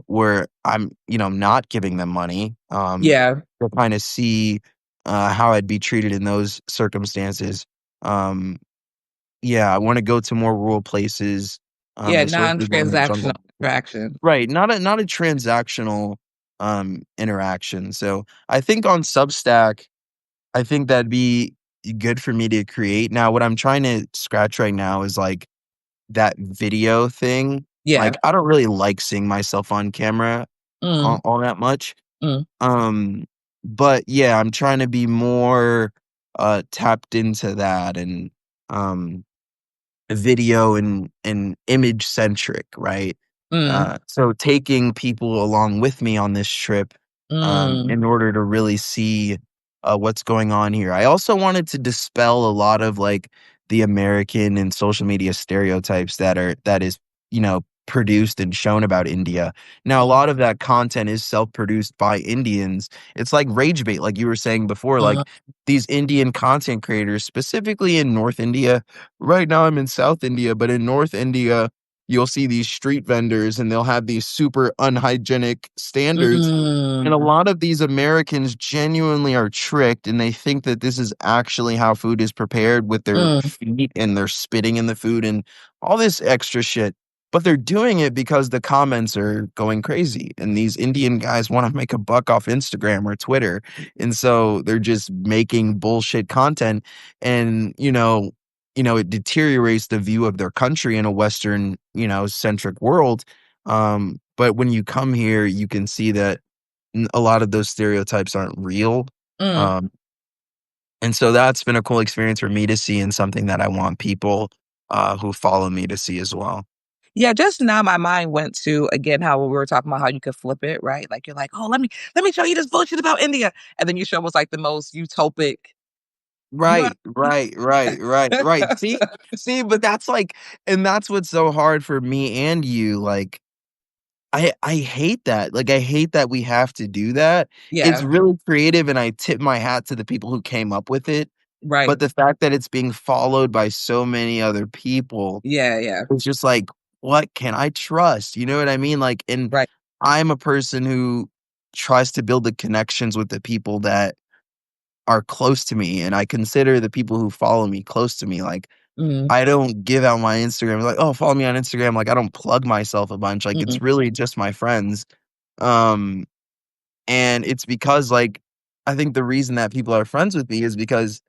where I'm, not giving them money, yeah. to kinda see, how I'd be treated in those circumstances. Um, yeah, I wanna go to more rural places, Yeah, especially more in the non-transactional jungle. interaction. Right, not a transactional, interaction, so I think on Substack I think that'd be good for me to create. Now, what I'm trying to scratch right now is, like, that video thing. Yeah. Like, I don't really like seeing myself on camera Mm, all that much. mm, Um, but, yeah, I'm trying to be more, tapped into that and, um video and image centric, right? mm, So taking people along with me on this trip, mm, in order to really see, what's going on here. I also wanted to dispel a lot of, like, the American and social media stereotypes that is, produced and shown about India. Now, a Mhm. lot of that content is self-produced by Indians. It's like rage bait, like you were saying before, Mhm. like these Indian content creators, specifically in North India. Right now I'm in South India, but in North India, you'll see these street vendors and they'll have these super unhygienic standards, and Mm. a lot of these Americans genuinely are tricked, and they think that this is actually how food is prepared with their Mm. feet, and they're spitting in the food and all this extra shit. But they're doing it because the comments are going crazy, and these Indian guys wanna make a buck off Instagram or Twitter, and so they're just making bullshit content, and, it deteriorates the view of their country in a Western, centric world. But when you come here, you can see that a lot of those stereotypes aren't real. Mm. Um, and so that's been a cool experience for me to see, and something that I want people, who follow me to see as well. Yeah, just now my mind went to, again, how we were talking about how you could flip it, right? Like, you're like, "Oh, let me show you this bullshit about India," and then you show us, like, the most utopic, you know what Right, I mean? right, right, right, right. See, but that's like, and that's what's so hard for me and you, like, I hate that, like, I hate that we have to do that. It's Yeah, really creative, and I tip my hat to the people who came up with it, right. but the fact that it's being followed by so many other people, Yeah, yeah, it's just like, what can I trust? You know what I mean? Like, and right. I'm a person who tries to build the connections with the people that are close to me, and I consider the people who follow me close to me. Like, Mhm, I don't give out my Instagram, like, "Oh, follow me on Instagram." Like, I don't plug myself a bunch. Like, mhm. it's really just my friends. Um, and it's because, like, I think the reason that people are friends with me is because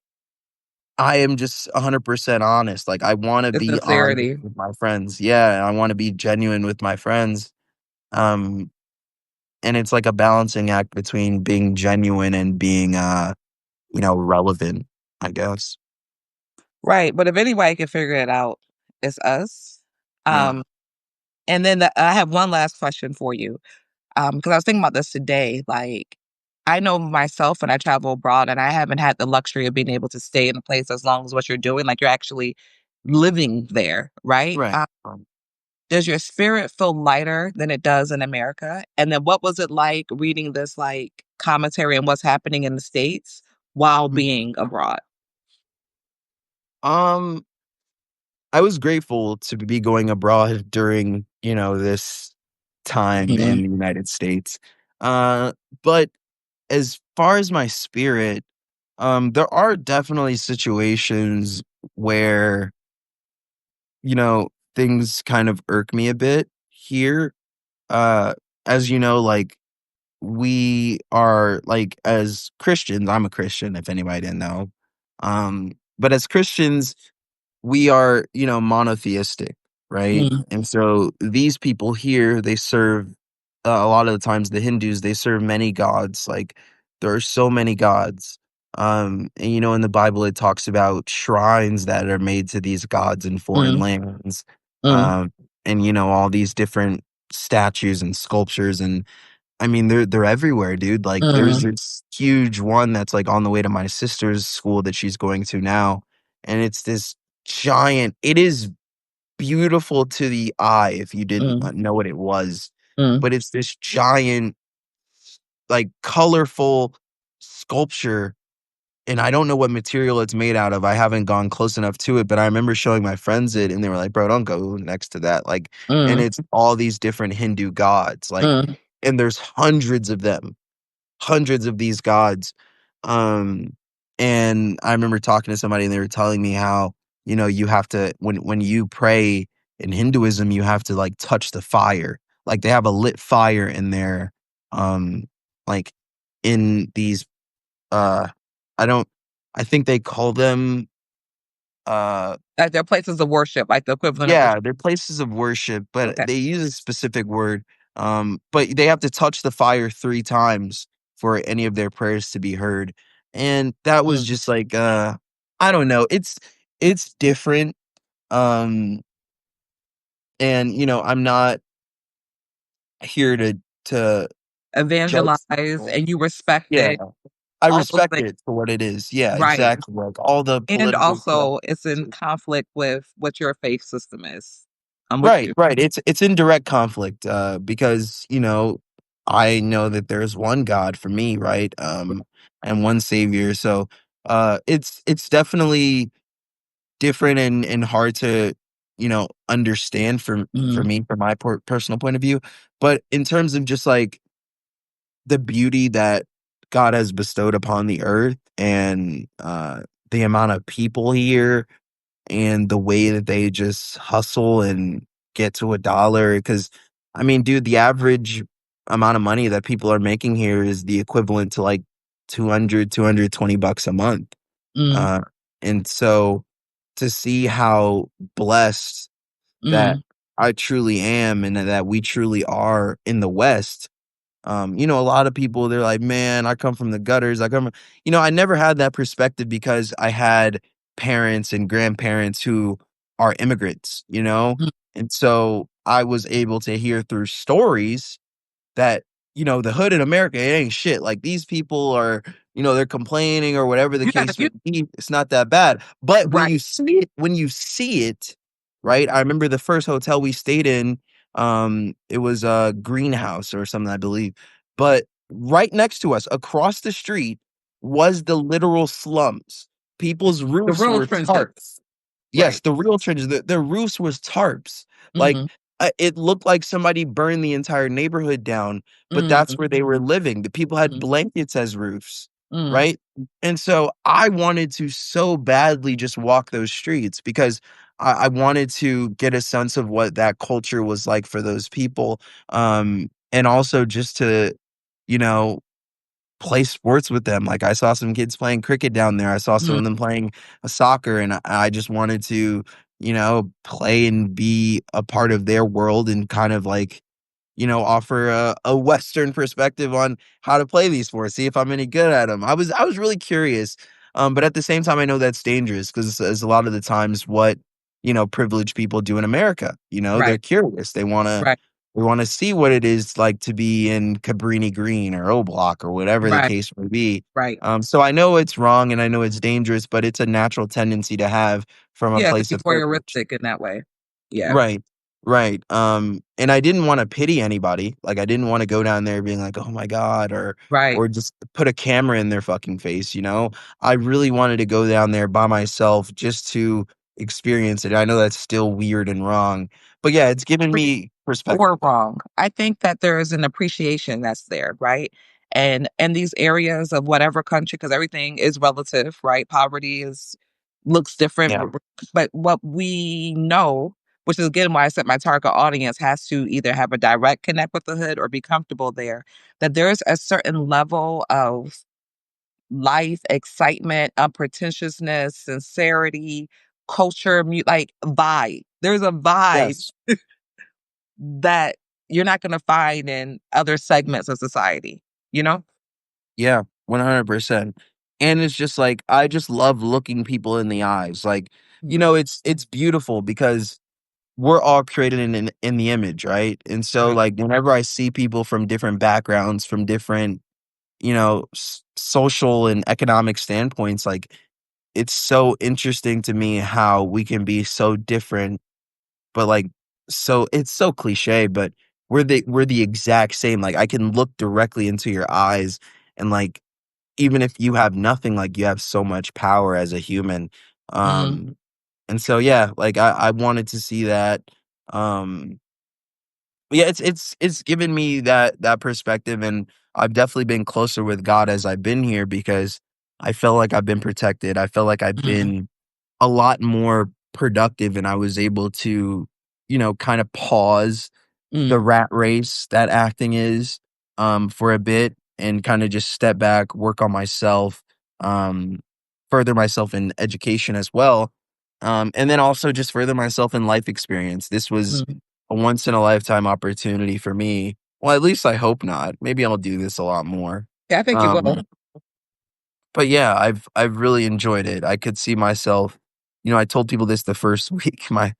I am just 100% honest. Like, I wanna The be honest sincerity. with my friends. Yeah, I wanna be genuine with my friends. Um, and it's like a balancing act between being genuine and being, relevant, I guess. Right, but if anybody can figure it out, it's us. Yeah. Um, and then I have one last question for you. Because I was thinking about this today. Like, I know myself when I travel abroad, and I haven't had the luxury of being able to stay in a place as long as what you're doing. Like, you're actually living there, right? Right. Does your spirit feel lighter than it does in America? And then what was it like reading this like commentary on what's happening in the States while Mhm. being abroad? Um, I was grateful to be going abroad during, this time Mhm, in the United States. Uh, but as far as my spirit, there are definitely situations where, things kind of irk me a bit here. Uh, as you know, like, we are, like, as Christians, I'm a Christian, if anybody didn't know. But as Christians, we are, monotheistic, right? mhm, And so these people here, they serve, a lot of the times the Hindus, they serve many gods. Like, there are so many gods. And in the Bible, it talks about shrines that are made to these gods in foreign mhm, lands. mhm, Um, and all these different statues and sculptures, and I mean, they're everywhere, dude. Like, there's mhm, this huge one that's, like, on the way to my sister's school that she's going to now, and it's this giant, it is beautiful to the eye if you didn't, mhm, know what it was, mhm, but it's this giant, like, colorful sculpture, and I don't know what material it's made out of. I haven't gone close enough to it, but I remember showing my friends it, and they were like, "Bro, don't go next to that." Like, and mhm, it's all these different Hindu gods, like, mhm, and there's hundreds of them, hundreds of these gods. Um, and I remember talking to somebody, and they were telling me how, you have to, when you pray in Hinduism, you have to, like, touch the fire. Like, they have a lit fire in there, like, in these, uh, I don't I think they call them, uh Like, they're places of worship, like the equivalent of yeah, they're places of worship, but okay. they use a specific word, but they have to touch the fire 3 times for any of their prayers to be heard, and that was Mm. just like, I don't know, it's different, um, and, I'm not here to judge Evangelize people. and you respect Yeah. it. I also respect think it for what it is. Yeah, right. exactly, like, all the And political correct. also it's in conflict with what your faith system is. I'm with Right, you. right, it's in direct conflict, because, I know that there's one God for me, right? And one savior, so, it's definitely different and hard to, understand for Mm, me, from my personal point of view, but in terms of just, like, the beauty that God has bestowed upon the earth and, the amount of people here and the way that they just hustle and get to a dollar. Because I mean, dude, the average amount of money that people are making here is the equivalent to, like, 220 bucks a month, mm, uh, and so to see how blessed that mm. I truly am and that we truly are in the West. A lot of people, they're like, "Man, I come from the gutters. I never had that perspective because I had parents and grandparents who are immigrants, you know? Mm. And so I was able to hear through stories that, the hood in America, it ain't shit. Like, these people are, they're complaining or whatever the Yeah, case may be. It's not that bad. But right. when you see it, right? I remember the first hotel we stayed in, it was a greenhouse or something, I believe. But right next to us, across the street, was the literal slums. People's The roofs real were trenches. tarps. Yes, Right. the real trenches, their roofs was tarps. Like, Mhm, it looked like somebody burned the entire neighborhood down, but that's mhm, where they were living. The people had mhm, blankets as roofs, mm. right? And so I wanted to so badly just walk those streets because I wanted to get a sense of what that culture was like for those people. And also just to, you know, play sports with them. Like, I saw some kids playing cricket down there. I saw some Mm, of them playing soccer, and I just wanted to, play and be a part of their world and kind of, like, offer a Western perspective on how to play these sports, see if I'm any good at them. I was really curious, but at the same time, I know that's dangerous because it's a lot of the times what, privileged people do in America. They're right, curious. right, They wanna see what it is like to be in Cabrini Green or O Block or whatever the right, case may be. right. So I know it's wrong and I know it's dangerous, but it's a natural tendency to have from a Yeah, to place be of privilege. voyeuristic in that way. Yeah. Right. Right. And I didn't wanna pity anybody. Like, I didn't wanna go down there being like, "Oh my god," Right. or just put a camera in their fucking face, you know? I really wanted to go down there by myself just to experience it. I know that's still weird and wrong, but yeah, it's given me Or perspective. wrong. I think that there is an appreciation that's there, right? And these areas of whatever country, because everything is relative, right? Poverty is looks different, Yeah. but what we know, which is again why I said my target audience has to either have a direct connect with the hood or be comfortable there, that there's a certain level of life, excitement, unpretentiousness, sincerity, culture, like vibe. There's a vibe Yes. that you're not gonna find in other segments of society, you know? Yeah, 100%. And it's just like, I just love looking people in the eyes. Like, Mm, it's beautiful because we're all created in the image, right? And so, right. like, whenever I see people from different backgrounds, from different, social and economic standpoints, like, it's so interesting to me how we can be so different, but, like, so it's so cliche, but we're the exact same. Like, I can look directly into your eyes and, like, even if you have nothing, like, you have so much power as a human. Mhm, And so, yeah, like, I wanted to see that. Um, yeah, it's given me that perspective, and I've definitely been closer with God as I've been here because I felt like I've been protected. I felt like I've mhm, been a lot more productive, and I was able to, kinda pause mm, the rat race that acting is, for a bit and kinda just step back, work on myself, um, further myself in education as well, and then also just further myself in life experience. This was mhm. a once in a lifetime opportunity for me. Well, at least I hope not. Maybe I'll do this a lot more. Yeah, I think you will. Um but yeah, I've really enjoyed it. I could see myself, I told people this the first week. My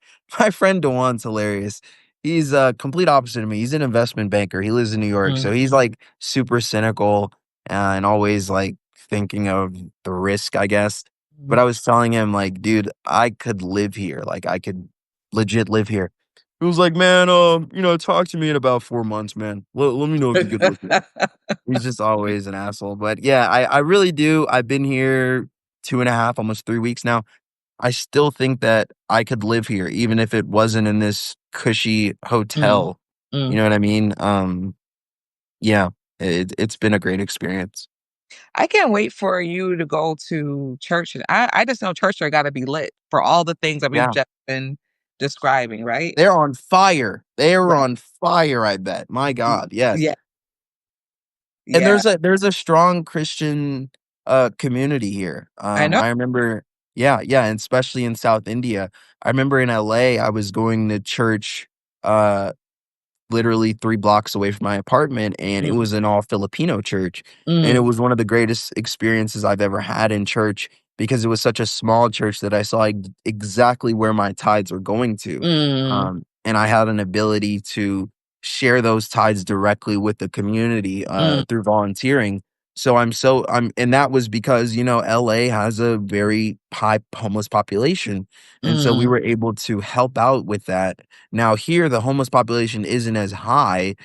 friend Dewan's hilarious. He's a complete opposite of me. He's an investment banker. He lives in New York, Mm, so he's like super cynical and always like thinking of the risk, I guess. But Mhm. I was telling him, like, dude, I could live here. Like, I could legit live here. He was like, man, talk to me in about 4 months, man. Let me know if you could live here. He's just always an asshole. But yeah, I really do. I've been here 2.5, almost 3 weeks now. I still think that I could live here, even if it wasn't in this cushy Mm, hotel. You mm. know what I mean? Yeah, it's been a great experience. I can't wait for you to go to church, and I just know church are gotta be lit for all the things that we've Yeah. just been describing, right? They're on fire. They are Right. on fire, I bet. My Y God, yes. yeah, And yeah. there's a strong Christian, community here. I know. I remember yeah, and especially in South India. I remember in LA, I was going to church, uh literally 3 blocks away from my apartment, and it Mm, was an all Filipino church, and it mm, was one of the greatest experiences I've ever had in church because it was such a small church that I saw exactly where my tides were going to, mm, and I had an ability to share those tides directly with the community, mm, through volunteering. So I'm and that was because, LA has a very high homeless population, and so we mm, were able to help out with that. Now here, the homeless population isn't as high,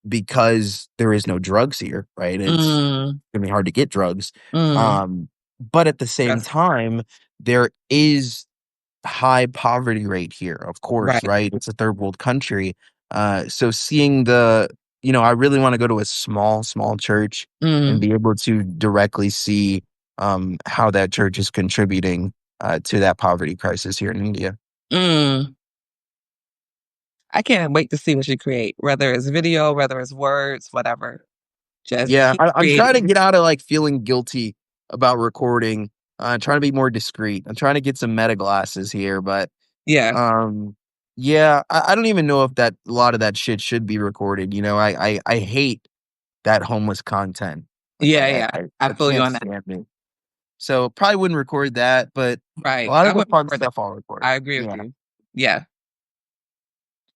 because there is no drugs here, right? It's mm, gonna be hard to get drugs. mm. But at the same Yes. time, there is high poverty rate here, of course, Right. right? It's a third world country. So seeing I really wanna go to a small, small church and Mm, be able to directly see, how that church is contributing, to that poverty crisis here in India. mm. I can't wait to see what you create, whether it's video, whether it's words, whatever. Just Yeah, keep I'm trying to creating. get out of, like, feeling guilty about recording, trying to be more discreet. I'm trying to get some Meta glasses here, but, Yeah. um, yeah, I don't even know if that a lot of that shit should be recorded, I hate that homeless content. Like, Yeah, I yeah. I I I feel you can't on that. stand it. So, probably wouldn't record that, but a Right. lot I of the wouldn't fun for that. stuff I'll record. I agree with Yeah. you. Yeah.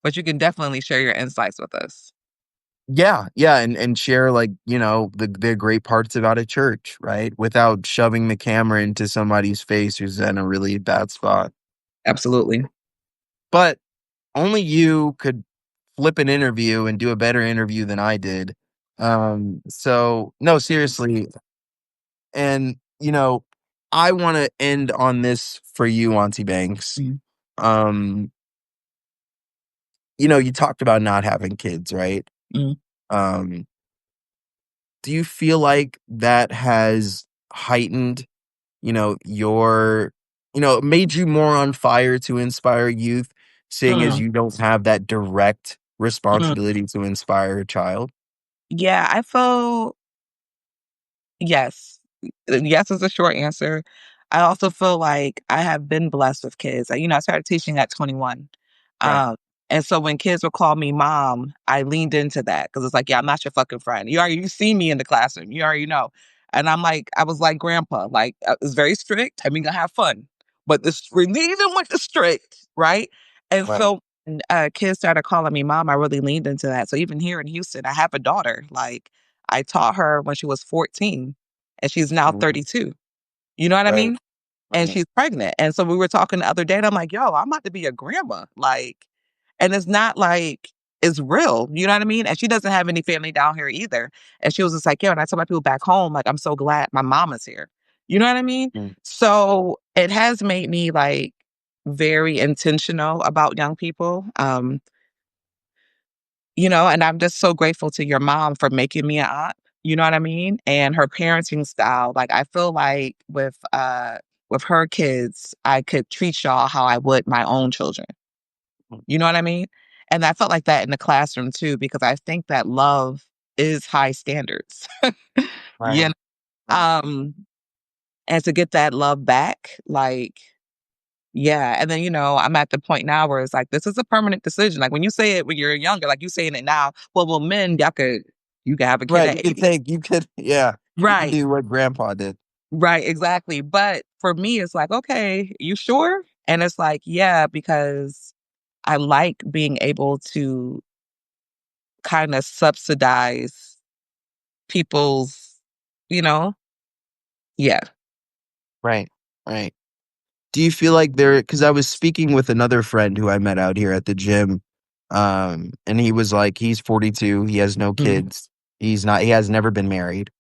But you can definitely share your insights with us. Yeah, yeah, and share, like, the great parts about a church, right? Without shoving the camera into somebody's face who's in a really bad spot. Absolutely. But only you could flip an interview and do a better interview than I did. So no, seriously, and, I wanna end on this for you, Auntie Banks. Mm, Um, you talked about not having kids, right? mm, Um, do you feel like that has heightened your made you more on fire to inspire youth, seeing as mm, you don't have that direct mm. responsibility to inspire a child? Yeah, I feel yes. Yes is a short answer. I also feel like I have been blessed with kids. I started teaching at 21. Right. Um, and so when kids would call me mom, I leaned into that because it's like, yeah, I'm not your fucking friend. You see me in the classroom. You already know. And I was like grandpa, like it's very strict. I mean, gonna have fun, but this we're leaving with the strict, right? And Right. so when, kids started calling me mom, I really leaned into that. So even here in Houston, I have a daughter. Like I taught her when she was 14 and she's now Mhm. 32. You know what I Right. mean? And Right. she's pregnant. And so we were talking the other day and I'm like, yo, I'm about to be a grandma. Like, and it's not like it's real. You know what I mean? And she doesn't have any family down here either. And she was just like, yo, and I tell my people back home, like, I'm so glad my mama's here. You know what I mean? Mm. So it has made me like very intentional about young people. And I'm just so grateful to your mom for making me an aunt, you know what I mean? And her parenting style, like, I feel like with her kids, I could treat y'all how I would my own children. Mm. You know what I mean? And I felt like that in the classroom too, because I think that love is high standards. You Right. know? Right. And to get that love back, like, yeah, and then, I'm at the point now where it's like, this is a permanent decision. Like when you say it when you're younger, like you saying it now, well, men, you can have a kid Right, at 80. you could yeah, you could Right, do what grandpa did. right, exactly. But for me, it's like, okay, you sure? And it's like, yeah, because I like being able to kind of subsidize people's, you know, Yeah. Right. Right. Do you feel like there, because I was speaking with another friend who I met out here at the gym, and he was like, he's 42, he has no Mhm. kids, he has never been married.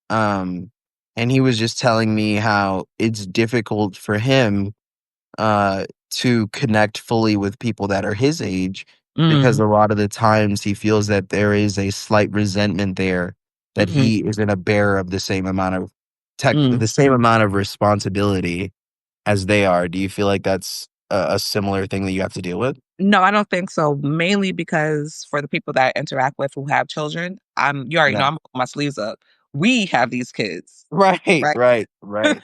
Um, and he was just telling me how it's difficult for him to connect fully with people that are his age because Mm. a lot of the times he feels that there is a slight resentment there that Mhm. he isn't a bearer of the same amount of Mm. the same amount of responsibility as they are. Do you feel like that's a similar thing that you have to deal with? No, I don't think so, mainly because for the people that I interact with who have children, you already know Yeah. I'm putting my sleeves up. We have these kids, Right, right? right, right.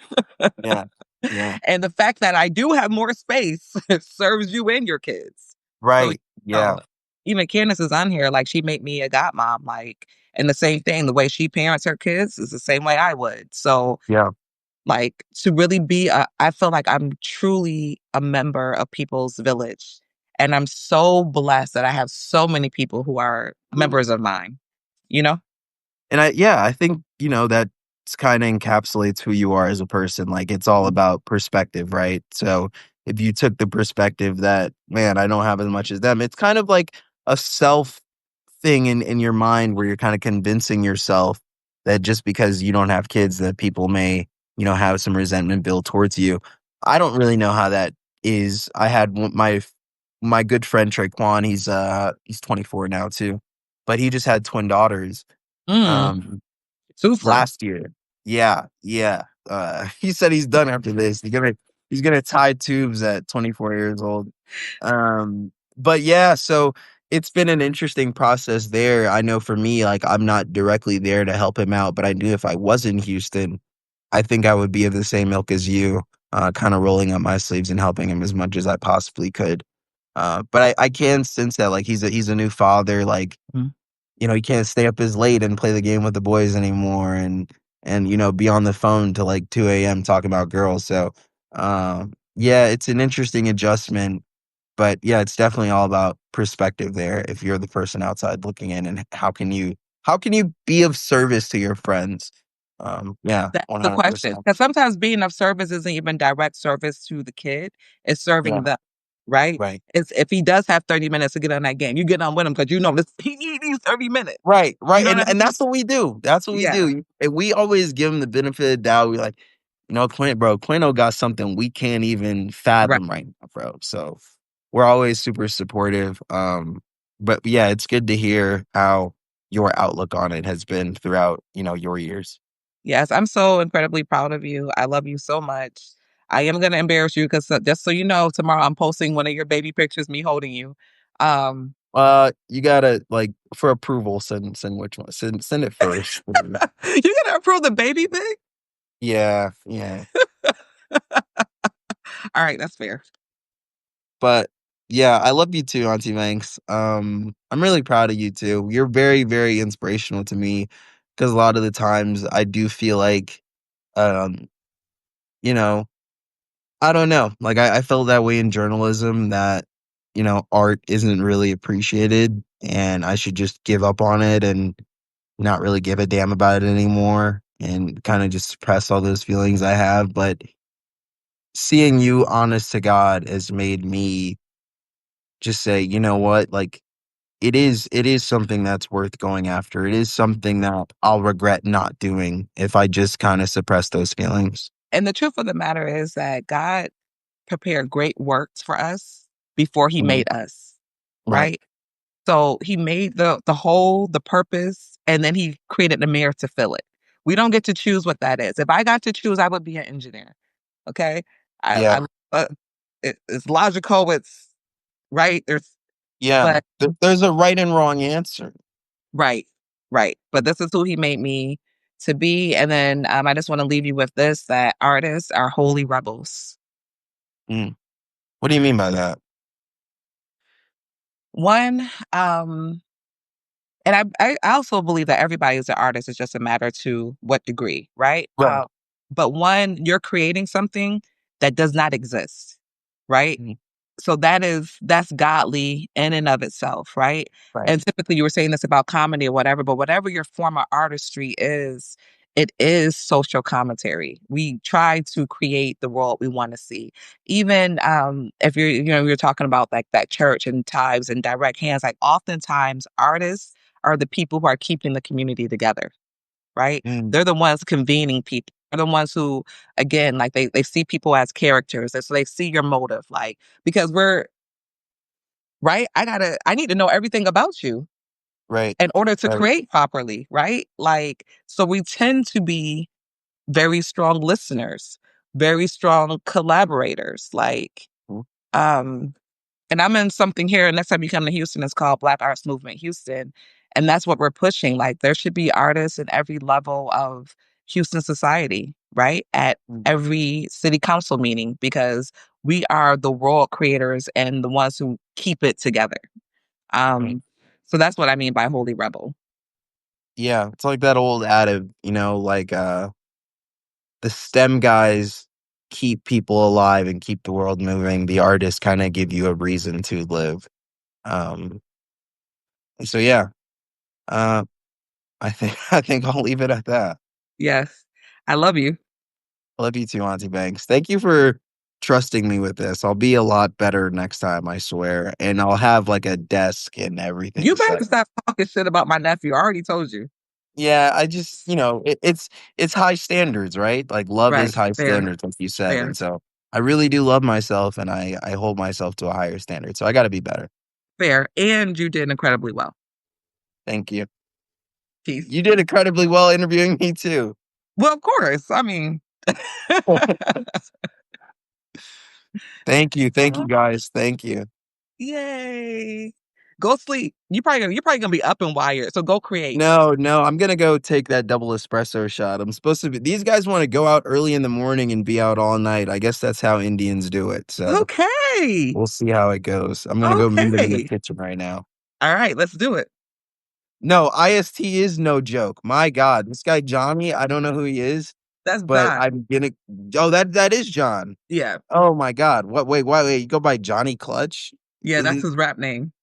Yeah, yeah, And the fact that I do have more space serves you and your kids. So, right. Yeah, even Candace is on here, like, she made me a godmom, like, and the same thing, the way she parents her kids is the same way I would. So, yeah. like, to really I feel like I'm truly a member of people's village, and I'm so blessed that I have so many people who are members of mine, you know? And I think, that kinda encapsulates who you are as a person, like, it's all about perspective, right? So, if you took the perspective that, "Man, I don't have as much as them," it's kind of like a self thing in your mind where you're kinda convincing yourself that just because you don't have kids that people may, have some resentment built towards you. I don't really know how that is. I had my good friend Traquan, he's 24 now too, but he just had twin daughters. Mm, Um, super. Last year. Yeah, yeah. He said he's done after this. He's gonna tie tubes at 24 years old. But yeah, so it's been an interesting process there. I know for me, like, I'm not directly there to help him out, but I knew if I was in Houston, I think I would be of the same ilk as you, kinda rolling up my sleeves and helping him as much as I possibly could. But I can sense that, like, he's a new father, like, Mhm. he can't stay up as late and play the game with the boys anymore and be on the phone till like 2 AM talking about girls. So, yeah, it's an interesting adjustment, but yeah, it's definitely all about perspective there if you're the person outside looking in and how can you be of service to your friends? Yeah, That's the question, 100%. because sometimes being of service isn't even direct service to the kid, it's Yeah, serving them, right? right. It's if he does have 30 minutes to get on that game, you get on with him because you know this he need these 30 minutes. Right, You right, know what I and mean? that's what we do. That's what we Yeah, do. And we always give him the benefit of the doubt. We like, Quino got something we can't even right. fathom right now, bro. So we're always super supportive. But yeah, it's good to hear how your outlook on it has been throughout, your years. Yes, I'm so incredibly proud of you. I love you so much. I am gonna embarrass you because just so you know, tomorrow I'm posting one of your baby pictures, me holding you. Um, You gotta like for approval, send which one? Send it first. you're gonna approve the baby thing? Yeah, yeah. All right, that's fair. But yeah, I love you too, Auntie Manx. I'm really proud of you too. You're very, very inspirational to me because a lot of the times I do feel like, um, you know, I don't know. Like I felt that way in journalism that, art isn't really appreciated and I should just give up on it and not really give a damn about it anymore and kind of just suppress all those feelings I have. But seeing you honest to God has made me just say, you know what, like it is something that's worth going after. It is something that I'll regret not doing if I just kinda suppress those feelings. And the truth of the matter is that God prepared great works for us before he Mhm. made us, Right. right? So he made the whole, the purpose, and then he created the mirror to fill it. We don't get to choose what that is. If I got to choose, I would be an engineer. Okay. Yeah. Uh, it's logical. It's right. Yeah. But There's a right and wrong answer. right, right. But this is who he made me to be. And then I just want to leave you with this: that artists are holy rebels. Mm. What do you mean by that? One, and I also believe that everybody is an artist. It's just a matter to what degree, right? Right. But one, you're creating something that does not exist, right? Mhm. So that's godly in and of itself, right? Right. And typically, you were saying this about comedy or whatever, but whatever your form of artistry is, it is social commentary. We try to create the world we want to see. Even if you're talking about like that church and tithes and direct hands, like oftentimes artists are the people who are keeping the community together, right? Mm, They're the ones convening people. They're the ones who, again, like they see people as characters. And so they see your motive, like, because we're right. I need to know everything about you right, in order to right. create properly, right? Like, so we tend to be very strong listeners, very strong collaborators. Like, Mm, um, and I'm in something here. Next time you come to Houston, it's called Black Arts Movement Houston. And that's what we're pushing. Like, there should be artists in every level of Houston society, right? At mm, every city council meeting, because we are the world creators and the ones who keep it together. right. Um, so that's what I mean by Holy Rebel. Yeah, it's like that old adage, like, the STEM guys keep people alive and keep the world moving. The artists kinda give you a reason to live. Um, so yeah, uh, I think I'll leave it at that. Yes. I love you. Love you too, Auntie Banks. Thank you for trusting me with this. I'll be a lot better next time, I swear, and I'll have, like, a desk and everything You set. better stop talking shit about my nephew. I already told you. Yeah, I just, it's high standards, right? Like, love is Right. high Fair. standards, like you said, Fair. and so I really do love myself, and I hold myself to a higher standard, so I gotta be better. Fair. And you did incredibly well. Thank you. Peace. You did incredibly well interviewing me too. Well, of course. I mean, Thank you, guys, thank you. yay. Go sleep. You're probably gonna be up and wired. So go create. No, no, I'm gonna go take that double espresso shot. I'm supposed to be these guys wanna go out early in the morning and be out all night. I guess that's how Indians do it, so Okay. we'll see how it goes. I'm gonna go meet 'em in the Okay. kitchen right now. All right, let's do it. No, IST is no joke. My god, this guy Johnny, I don't know who he is, That's but John. I'm gonna Oh, that is John. Yeah. Oh my god. Wait, you go by Johnny Clutch? Yeah, that's Is his rap name.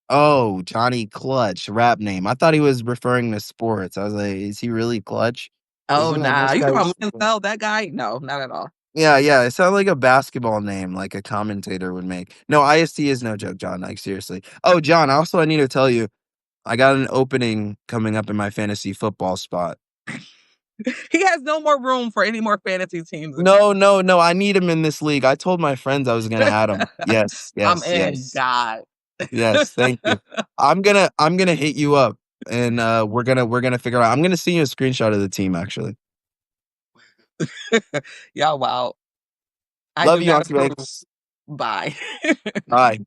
Oh, Johnny Clutch, rap name. I thought he was referring to sports. I was like, "Is he really Clutch?" Because Oh, nah. most You talking guys about Mansell, that guy? No, not at all. Yeah, yeah, it sounded like a basketball name, like a commentator would make. No, IST is no joke, John, like, seriously. Oh, John, also, I need to tell you, I got an opening coming up in my fantasy football spot. He has no more room for any more fantasy teams in No, no, no, I need him in this league. I told my friends I was gonna here. add him. Yes, I'm yes, in, yes, God. yes, thank you. I'm gonna hit you up, and, we're gonna figure out I'm gonna send you a screenshot of the team, actually. Y'all, wow. I Love do you, not Auntie approve. Banks. Bye. Bye.